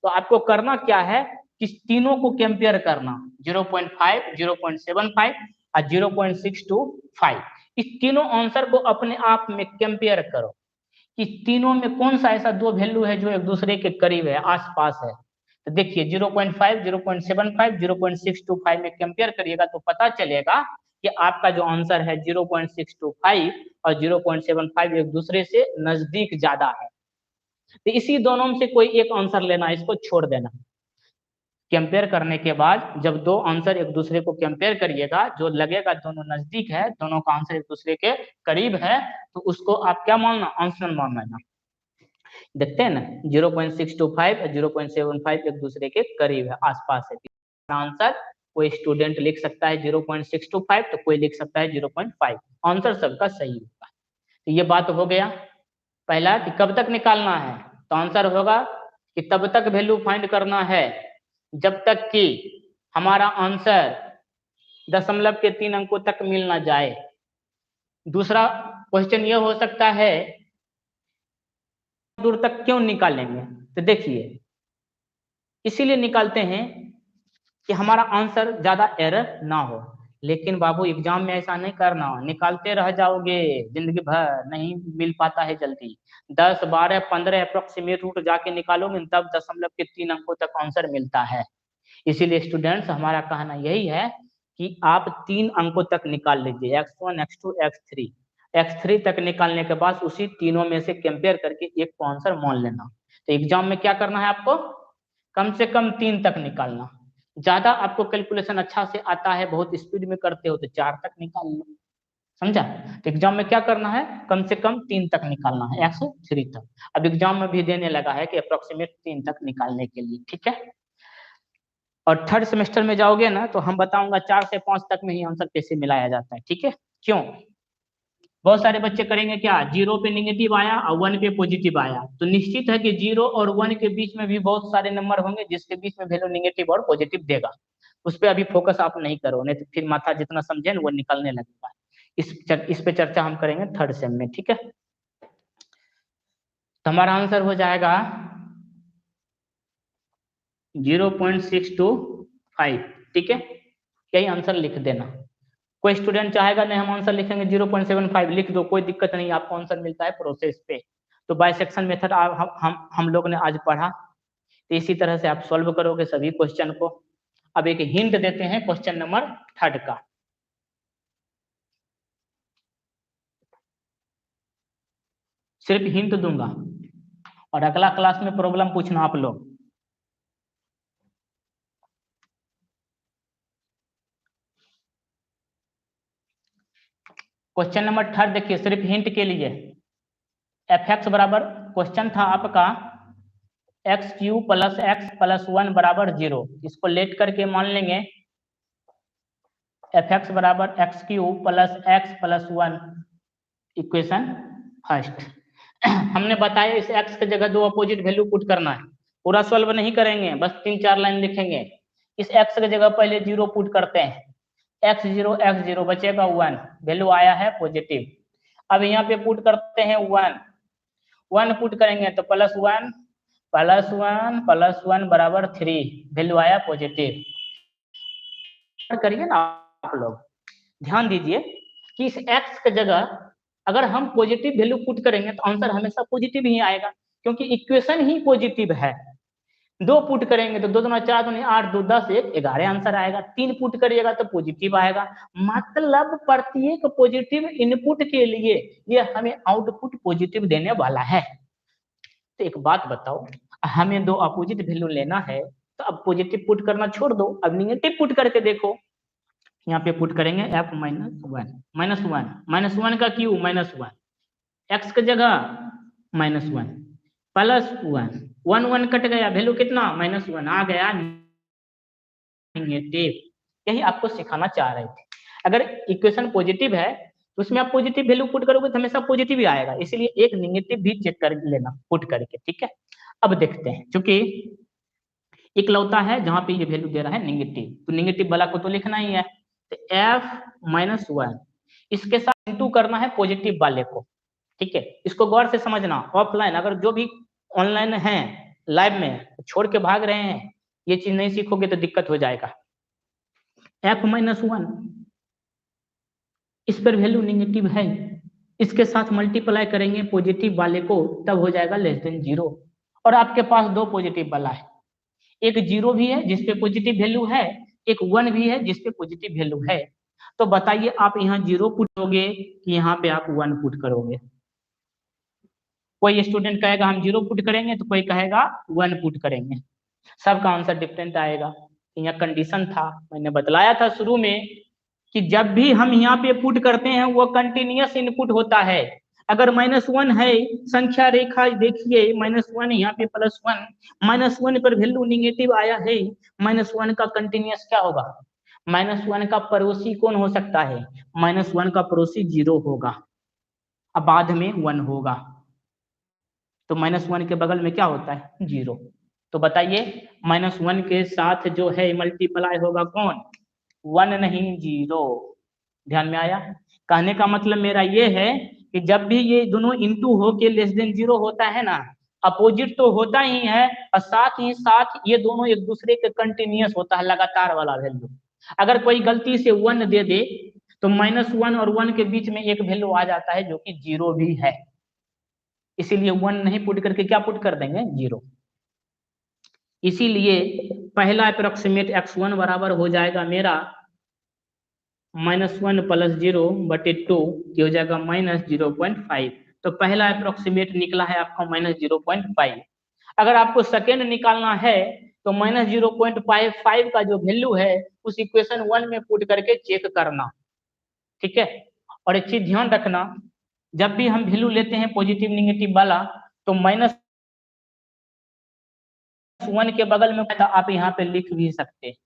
तो आपको करना क्या है कि तीनों को कंपेयर करना, 0.5, 0.75 और 0.625। इस तीनों आंसर को अपने आप में कंपेयर करो कि तीनों में कौन सा ऐसा दो वैल्यू है जो एक दूसरे के करीब है, आसपास है। तो देखिए 0.5, 0.75, 0.625 में कंपेयर करिएगा तो पता चलेगा कि आपका जो आंसर है 0.625 और 0.75 एक दूसरे से नजदीक ज्यादा है। तो इसी दोनों में से कोई एक आंसर लेना, इसको छोड़ देना। कंपेयर करने के बाद जब दो आंसर एक दूसरे को कंपेयर करिएगा, जो लगेगा दोनों नजदीक है, दोनों का आंसर एक दूसरे के करीब है, तो उसको आप क्या मानना, आंसर मान लेना। देखते हैं ना 0.625 और 0.75 एक दूसरे के करीब है, आसपास है। आंसर कोई स्टूडेंट लिख सकता है 0.625, तो कोई लिख सकता है 0.5, आंसर सबका सही होगा। तो ये बात हो गया पहला कि कब तक निकालना है, तो आंसर होगा कि तब तक वैल्यू फाइंड करना है जब तक कि हमारा आंसर दशमलव के 3 अंकों तक मिल ना जाए। दूसरा क्वेश्चन ये हो सकता है दूर तक क्यों निकालेंगे, तो देखिए इसीलिए निकालते हैं कि हमारा आंसर ज्यादा एरर ना हो। लेकिन बाबू एग्जाम में ऐसा नहीं करना, निकालते रह जाओगे जिंदगी भर, नहीं मिल पाता है जल्दी। 10, 12, 15 अप्रोक्सीमेट रूट जाके निकालोगे तब दशमलव के 3 अंकों तक आंसर मिलता है। इसीलिए स्टूडेंट्स हमारा कहना यही है कि आप 3 अंकों तक निकाल लीजिए, x1, x2, x3। x3 तक निकालने के बाद उसी तीनों में से कंपेयर करके एक को आंसर मान लेना। तो एग्जाम में क्या करना है आपको, कम से कम 3 तक निकालना। ज्यादा आपको कैलकुलेशन अच्छा से आता है, बहुत स्पीड में करते हो तो 4 तक निकाल लो। समझा? तो एग्जाम में क्या करना है, कम से कम 3 तक निकालना है, 103 तक। अब एग्जाम में भी देने लगा है कि अप्रोक्सीमेट 3 तक निकालने के लिए, ठीक है। और थर्ड सेमेस्टर में जाओगे ना तो हम बताऊंगा 4 से 5 तक में ही आंसर कैसे मिलाया जाता है, ठीक है। क्यों? बहुत सारे बच्चे करेंगे क्या, 0 पे निगेटिव आया और 1 पे पॉजिटिव आया, तो निश्चित है कि 0 और 1 के बीच में भी बहुत सारे नंबर होंगे जिसके बीच में वैल्यू निगेटिव और पॉजिटिव देगा। उस पर अभी फोकस आप नहीं करो, नहीं तो फिर माथा जितना समझे ना वो निकलने लगेगा। इस पे चर्चा हम करेंगे थर्ड सेम में, ठीक है। तो हमारा आंसर हो जाएगा 0.625, ठीक है। यही आंसर लिख देना। कोई स्टूडेंट चाहेगा नहीं हम आंसर लिखेंगे 0.75, लिख दो, कोई दिक्कत नहीं, आपको आंसर मिलता है प्रोसेस पे। तो बाइसेक्शन मेथड हम लोग ने आज पढ़ा, तो इसी तरह से आप सॉल्व करोगे सभी क्वेश्चन को। अब एक हिंट देते हैं क्वेश्चन नंबर थर्ड का। सिर्फ हिंट दूंगा और अगला क्लास में प्रॉब्लम पूछना आप लोग। क्वेश्चन नंबर थर्ड देखिए, सिर्फ हिंट के लिए। एफ एक्स बराबर, क्वेश्चन था आपका x cube plus x plus 1 बराबर 0। इसको लेट करके मान लेंगे एफ एक्स बराबर x cube plus x plus 1, equation first. हमने बताया इस एक्स की जगह दो अपोजिट वैल्यू पुट करना है। पूरा सॉल्व नहीं करेंगे, बस 3-4 लाइन लिखेंगे। इस एक्स की जगह पहले 0 पुट करते हैं, एक्स जीरो बचेगा 1, वैल्यू आया है पॉजिटिव। अब यहाँ पे पुट करते हैं 1 पुट करेंगे तो +1 बराबर 3, वैल्यू आया पॉजिटिव। करिए ना आप लोग, ध्यान दीजिए कि इस x की जगह अगर हम पॉजिटिव वैल्यू पुट करेंगे तो आंसर हमेशा पॉजिटिव ही आएगा, क्योंकि इक्वेशन ही पॉजिटिव है। 2 पुट करेंगे तो 2 दूना 4 दूनी 8, 2 10, 1 11 आंसर आएगा। 3 पुट करिएगा तो पॉजिटिव आएगा। मतलब प्रत्येक पॉजिटिव इनपुट के लिए ये हमें आउटपुट पॉजिटिव देने वाला है। तो एक बात बताओ, हमें 2 अपोजिट वैल्यू लेना है तो अब पॉजिटिव पुट करना छोड़ दो, अब निगेटिव पुट करके देखो। यहाँ पे पुट करेंगे f -1 का क्यू -1, x की जगह -1 +1, 1 कट गया, वैल्यू कितना -1 आ गया नेगेटिव। यही आपको सिखाना चाह रहे थे। अगर इक्वेशन पॉजिटिव है तो उसमें आप पॉजिटिव वैल्यू पुट करोगे तो हमेशा पॉजिटिव ही आएगा, इसलिए एक नेगेटिव भी चेक कर लेना पुट करके, ठीक है। अब देखते हैं, क्योंकि इकलौता है जहां पे ये वैल्यू दे रहा है नेगेटिव, तो नेगेटिव वाला को तो लिखना ही है। तो f-1 इसके साथ इंटू करना है पॉजिटिव वाले को, ठीक है। इसको गौर से समझना। ऑफलाइन अगर जो भी ऑनलाइन है लाइव में छोड़ के भाग रहे हैं, ये चीज नहीं सीखोगे तो दिक्कत हो जाएगा। f-1 इस पर वैल्यू नेगेटिव है, इसके साथ मल्टीप्लाई करेंगे पॉजिटिव वाले को, तब हो जाएगा <0। और आपके पास 2 पॉजिटिव वाला है, एक 0 भी है जिसपे पॉजिटिव वैल्यू है, एक 1 भी है जिसपे पॉजिटिव वैल्यू है। तो बताइए आप यहाँ 0 पुट करोगे कि यहाँ पे आप 1 पुट करोगे? कोई स्टूडेंट कहेगा हम 0 पुट करेंगे तो कोई कहेगा 1 पुट करेंगे। सबका आंसर डिफरेंट आएगा। यहाँ कंडीशन था, मैंने बतलाया था शुरू में कि जब भी हम यहाँ पे पुट करते हैं वो कंटिन्यूअस इनपुट होता है। अगर -1 है, संख्या रेखा देखिए, -1 यहाँ पे +1, -1 पर वैल्यू निगेटिव आया है, -1 का कंटिन्यूअस क्या होगा? -1 का पड़ोसी कौन हो सकता है? -1 का पड़ोसी 0 होगा, अब बाद में 1 होगा, तो -1 के बगल में क्या होता है? 0। तो बताइए -1 के साथ जो है मल्टीप्लाई होगा कौन? 1 नहीं 0। ध्यान में आया? कहने का मतलब मेरा ये है कि जब भी ये दोनों इंटू हो के <0 होता है ना, अपोजिट तो होता ही है और साथ ही साथ ये दोनों एक दूसरे के कंटिन्यूअस होता है, लगातार वाला वैल्यू। अगर कोई गलती से 1 दे दे तो -1 और 1 के बीच में एक वैल्यू आ जाता है जो कि 0 भी है, इसीलिए 1 नहीं पुट करके क्या पुट कर देंगे? 0। इसीलिए पहला अप्रोक्सीमेट x1 बराबर हो जाएगा मेरा -1 + 0/2, ये हो जाएगा -0.5। तो पहला अप्रोक्सीमेट निकला है आपका -0.5। अगर आपको सेकेंड निकालना है तो -0.55 का जो वैल्यू है उस इक्वेशन 1 में पुट करके चेक करना, ठीक है। और एक चीज ध्यान रखना, जब भी हम वैल्यू लेते हैं पॉजिटिव निगेटिव वाला, तो -1 के बगल में आप यहाँ पे लिख भी सकते हैं,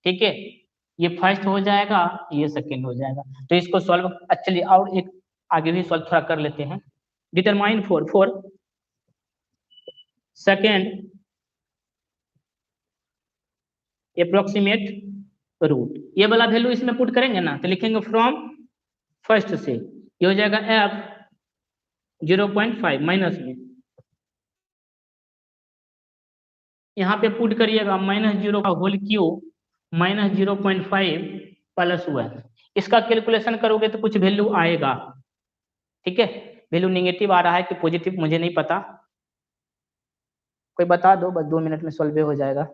ठीक है। ये फर्स्ट हो जाएगा, ये सेकंड हो जाएगा। तो इसको सॉल्व, चलिए और एक आगे भी सॉल्व थोड़ा कर लेते हैं। Determine for second approximate root, ये वाला वैल्यू इसमें पुट करेंगे ना, तो लिखेंगे फ्रॉम फर्स्ट से, ये हो जाएगा f 0.5 माइनस में, यहाँ पे पुट करिएगा -0 का होल क्यूब -0.5 प्लस 1। इसका कैलकुलेशन करोगे तो कुछ वैल्यू आएगा, ठीक है। वैल्यू निगेटिव आ रहा है कि पॉजिटिव मुझे नहीं पता, कोई बता दो, बस 2 मिनट में सॉल्व हो जाएगा।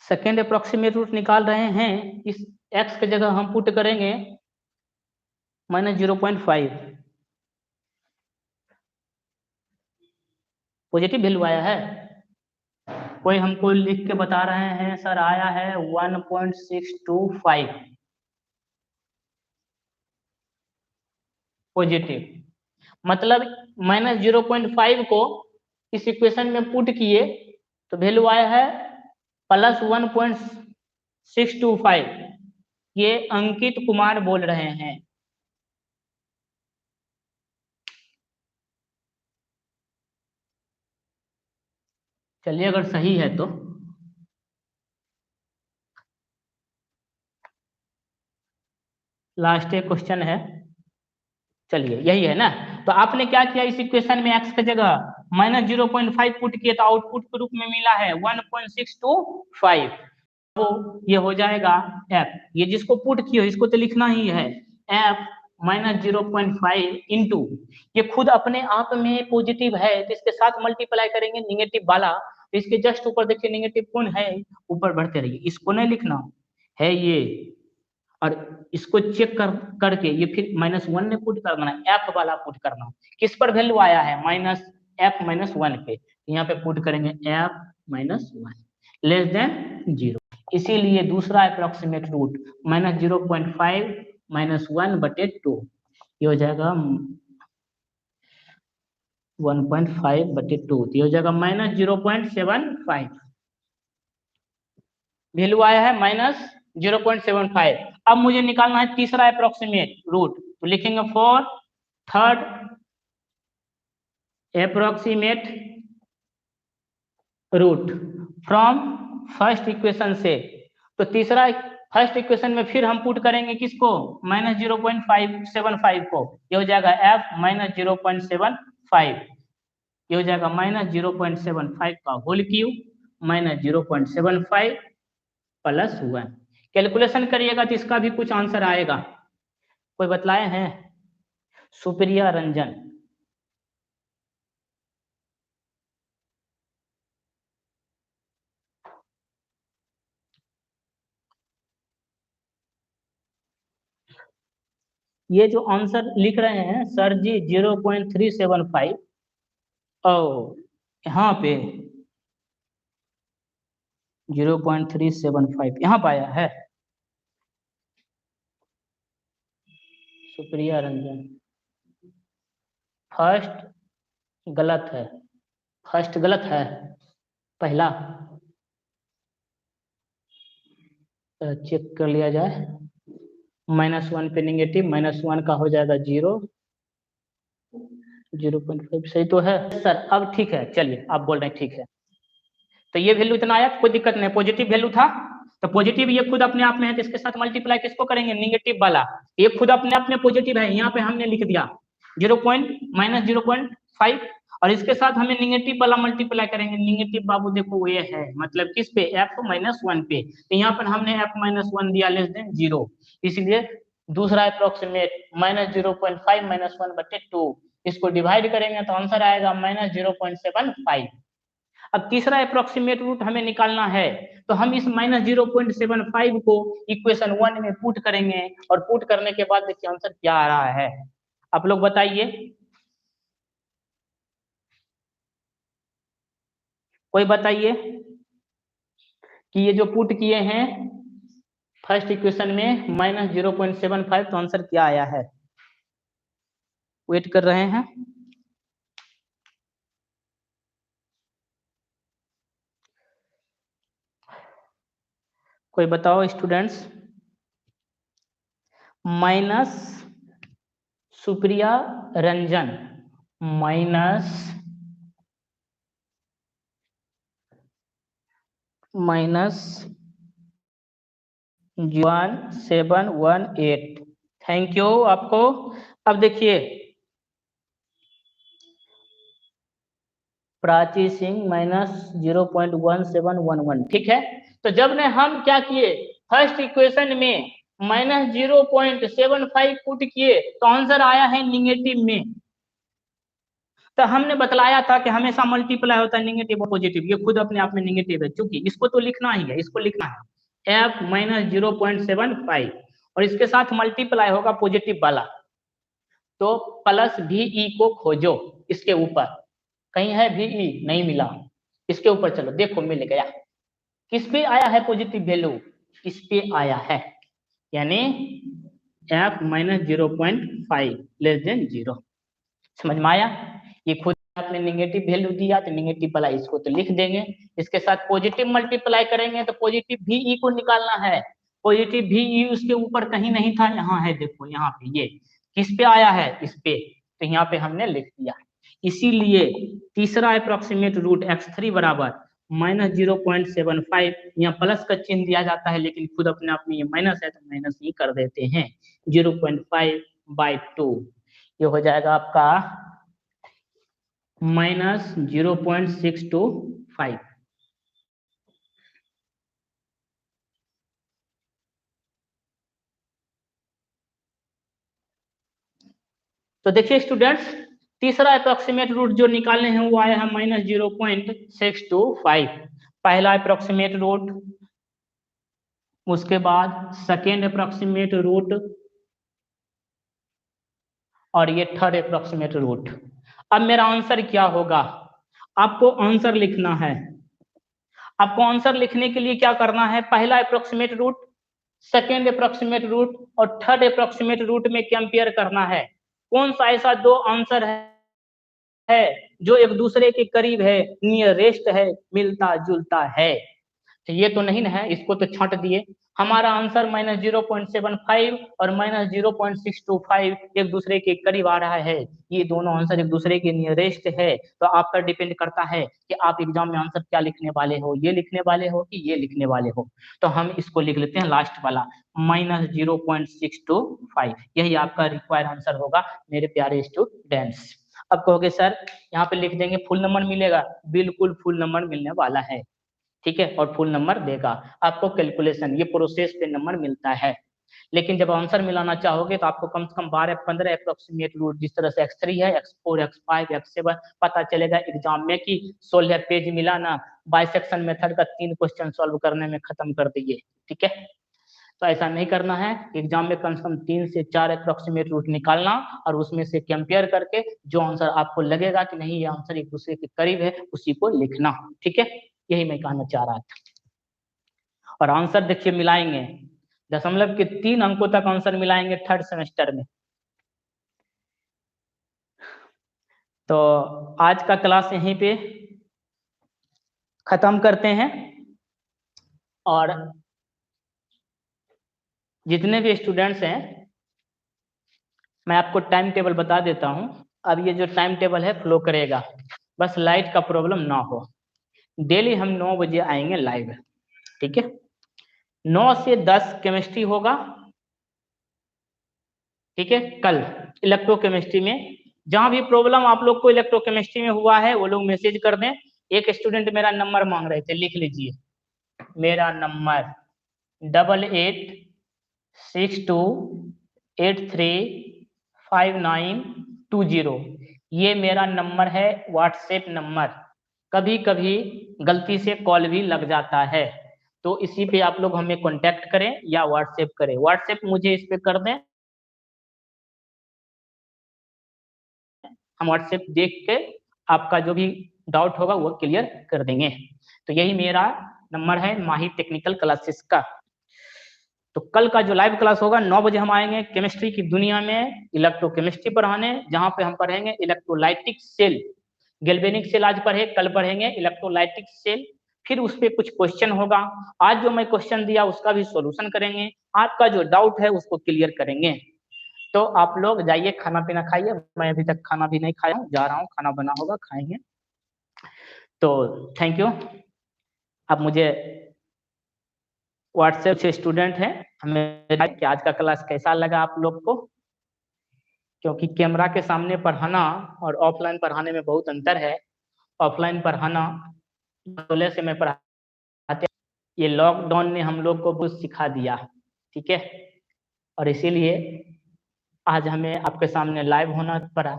सेकेंड अप्रोक्सीमेट रूट निकाल रहे हैं, इस x की जगह हम पुट करेंगे -0.5, पॉजिटिव वैल्यू आया है। कोई हमको लिख के बता रहे हैं सर आया है 1.625 पॉजिटिव, मतलब -0.5 को इस इक्वेशन में पुट किए तो वैल्यू आया है +1.625। ये अंकित कुमार बोल रहे हैं। चलिए अगर सही है तो लास्ट एक क्वेश्चन है, चलिए यही है ना। तो आपने क्या किया, इस इक्वेशन में x की जगह -0.5 पुट किए तो आउटपुट के रूप में मिला है 1.625। तो ये हो जाएगा f, ये जिसको पुट किया इसको तो लिखना ही है f -0.5 इंटू, ये खुद अपने आप में पॉजिटिव है तो इसके साथ मल्टीप्लाई करेंगे निगेटिव वाला, तो इसके जस्ट ऊपर देखिए निगेटिव कौन है, ऊपर बढ़ते रहिए, इसको नहीं लिखना है ये, और इसको चेक करके ये फिर -1 में पुट करना है, एफ वाला पुट करना। किस पर वैल्यू आया है, -f-1 पे, यहाँ पे पुट करेंगे f-1 लेस देन 0, इसीलिए दूसरा अप्रोक्सीमेट रूट -0.5 -1/2, ये हो जाएगा 1.5/2, ये हो जाएगा -0.75, वैल्यू आया है -0.75। अब मुझे निकालना है तीसरा अप्रोक्सीमेट रूट, तो लिखेंगे for third approximate root from first equation से, तो तीसरा फर्स्ट इक्वेशन में फिर हम पुट करेंगे किसको, -0.575 को, ये हो जाएगा f -0.75, ये हो जाएगा -0.75 का होल क्यूब -0.75 प्लस 1। कैलकुलेशन करिएगा तो इसका भी कुछ आंसर आएगा। कोई बतलाए हैं, सुप्रिया रंजन। ये जो आंसर लिख रहे हैं सर जी 0.375, ओ यहाँ पे 0.375 यहाँ पे आया है, सुप्रिया रंजन। फर्स्ट गलत है, फर्स्ट गलत है, पहला चेक कर लिया जाए, -1 पे निगेटिव, -1 का हो जाएगा 0, 0.5 सही तो है सर। अब ठीक है, चलिए आप बोल रहे हैं ठीक है, तो ये वैल्यू इतना आया, कोई दिक्कत नहीं, पॉजिटिव वैल्यू था, तो पॉजिटिव ये खुद अपने आप में है, तो इसके साथ मल्टीप्लाई किसको करेंगे, निगेटिव वाला, ये खुद अपने आप में पॉजिटिव है, यहाँ पे हमने लिख दिया 0.5, और इसके साथ हमें निगेटिव वाला मल्टीप्लाई करेंगे, निगेटिव बाबू देखो ये है, मतलब किस पे, f-1 पे, तो यहाँ पर हमने f-1 दिया लेस देन 0, इसलिए दूसरा अप्रोक्सीमेट -0.5 -1/2, इसको डिवाइड करेंगे तो आंसर आएगा -0.75। अब तीसरा अप्रोक्सीमेट रूट हमें निकालना है, तो हम इस -0.75 को इक्वेशन 1 में पुट करेंगे, और पुट करने के बाद देखिए आंसर क्या आ रहा है, आप लोग बताइए, कोई बताइए। कि ये जो पुट किए हैं फर्स्ट इक्वेशन में -0.75, तो आंसर क्या आया है? वेट कर रहे हैं। कोई बताओ students. Minus Supriya Ranjan minus 1718। Thank you आपको। अब देखिए प्राची सिंह -0.1711, ठीक है। तो जब ने हम क्या किए, फर्स्ट इक्वेशन में -0.75 पुट किए तो आंसर आया है निगेटिव में। तो हमने बतलाया था कि हमेशा मल्टीप्लाई होता है निगेटिव और पॉजिटिव, ये खुद अपने आप में निगेटिव है, क्योंकि इसको तो लिखना ही है, इसको लिखना है f -0.75 और इसके साथ मल्टीप्लाई होगा पॉजिटिव वाला, तो प्लस VE को खोजो। इसके ऊपर कहीं है VE? नहीं मिला। इसके ऊपर चलो, देखो मिल गया। किस पे आया है पॉजिटिव वैल्यू? इस पे आया है, यानी f -0.5 लेस देन 0। समझ में आया? ये खुद आपने निगेटिव वैल्यू दिया तो निगेटिव वाला इसको तो लिख देंगे, इसके साथ पॉजिटिव मल्टीप्लाई करेंगे तो पॉजिटिव VE को निकालना है। पॉजिटिव VE उसके ऊपर कहीं नहीं था, यहाँ है, देखो यहाँ पे, ये किस पे आया है? इस पे, तो यहाँ पे हमने लिख दिया। इसीलिए तीसरा अप्रोक्सीमेट रूट x3 बराबर -0.75, यहाँ प्लस का चिन्ह दिया जाता है लेकिन खुद अपने आप में ये माइनस है तो माइनस ही कर देते हैं। 0.5/2 ये हो जाएगा आपका -0.625। तो देखिए स्टूडेंट्स, तीसरा अप्रोक्सीमेट रूट जो निकालने हैं वो आया है -0.625, पहला अप्रोक्सीमेट रूट, उसके बाद सेकेंड अप्रोक्सीमेट रूट और ये थर्ड अप्रोक्सीमेट रूट। अब मेरा आंसर क्या होगा? आपको आंसर लिखना है। आपको आंसर लिखने के लिए क्या करना है? पहला approximate root, second approximate root और थर्ड अप्रोक्सीमेट रूट में कंपेयर करना है। कौन सा ऐसा दो आंसर है जो एक दूसरे के करीब है, नियरेस्ट है, मिलता जुलता है? तो ये तो नहीं ना है, इसको तो छांट दिए। हमारा आंसर -0.75 और -0.625 एक दूसरे के करीब आ रहा है। ये दोनों आंसर एक दूसरे के नियरेस्ट है। तो आप पर डिपेंड करता है कि आप एग्जाम में आंसर क्या लिखने वाले हो, ये लिखने वाले हो कि ये लिखने वाले हो। तो हम इसको लिख लेते हैं लास्ट वाला -0.625, यही आपका रिक्वायर्ड आंसर होगा मेरे प्यारे स्टूडेंट्स। अब कहोगे सर यहाँ पे लिख देंगे फुल नंबर मिलेगा, बिल्कुल फुल नंबर मिलने वाला है, ठीक है, और फुल नंबर देगा आपको। कैलकुलेशन ये प्रोसेस पे नंबर मिलता है, लेकिन जब आंसर मिलाना चाहोगे तो आपको कम से कम 12-15 अप्रोक्सीमेट रूट, जिस तरह से x3 है, x4, x5, x7 पता चलेगा एग्जाम में कि 16 पेज मिला ना, बाइसेक्शन मेथड का 3 क्वेश्चन सॉल्व करने में खत्म कर दिए, ठीक है। तो ऐसा नहीं करना है, एग्जाम में कम से कम 3 से 4 अप्रोक्सीमेट रूट निकालना और उसमें से कंपेयर करके जो आंसर आपको लगेगा कि नहीं ये आंसर एक दूसरे के करीब है उसी को लिखना, ठीक है। यही मैं कहना चाह रहा था। और आंसर देखिए मिलाएंगे, 3 अंकों तक आंसर मिलाएंगे थर्ड सेमेस्टर में। तो आज का क्लास यहीं पे खत्म करते हैं, और जितने भी स्टूडेंट्स हैं मैं आपको टाइम टेबल बता देता हूं। अब ये जो टाइम टेबल है फ्लो करेगा, बस लाइट का प्रॉब्लम ना हो। डेली हम 9 बजे आएंगे लाइव, ठीक है। 9 से 10 केमिस्ट्री होगा, ठीक है। कल इलेक्ट्रोकेमिस्ट्री में जहां भी प्रॉब्लम आप लोग को इलेक्ट्रोकेमिस्ट्री में हुआ है वो लोग मैसेज कर दें। एक स्टूडेंट मेरा नंबर मांग रहे थे, लिख लीजिए मेरा नंबर 8862835920। ये मेरा नंबर है, व्हाट्सएप नंबर। कभी कभी गलती से कॉल भी लग जाता है, तो इसी पे आप लोग हमें कांटेक्ट करें या व्हाट्सएप करें। व्हाट्सएप मुझे इस पे कर दें, हम व्हाट्सएप देख के आपका जो भी डाउट होगा वो क्लियर कर देंगे। तो यही मेरा नंबर है माही टेक्निकल क्लासेस का। तो कल का जो लाइव क्लास होगा 9 बजे हम आएंगे केमिस्ट्री की दुनिया में इलेक्ट्रोकेमिस्ट्री पढ़ाने, जहां पे हम पढ़ेंगे इलेक्ट्रोलाइटिक सेल। गैल्वेनिक सेल आज पढ़े, कल पढ़ेंगे इलेक्ट्रोलाइटिक सेल। फिर उस पर कुछ क्वेश्चन होगा, आज जो मैं क्वेश्चन दिया उसका भी सॉल्यूशन करेंगे, आपका जो डाउट है उसको क्लियर करेंगे। तो आप लोग जाइए खाना पीना खाइए, मैं अभी तक खाना भी नहीं खाया हूँ, जा रहा हूँ, खाना बना होगा खाएंगे। तो थैंक यू। अब मुझे व्हाट्सएप से स्टूडेंट हैं, हमें कि आज का क्लास कैसा लगा आप लोग को, क्योंकि कैमरा के सामने पढ़ाना और ऑफलाइन पढ़ाने में बहुत अंतर है। ऑफलाइन पढ़ाना बोले से मैं पढ़ाते, ये लॉकडाउन ने हम लोग को कुछ सिखा दिया, ठीक है, और इसीलिए आज हमें आपके सामने लाइव होना पड़ा।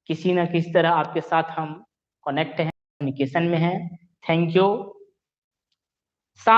किसी न किसी तरह आपके साथ हम कनेक्ट हैं, कम्युनिकेशन में हैं। Thank you.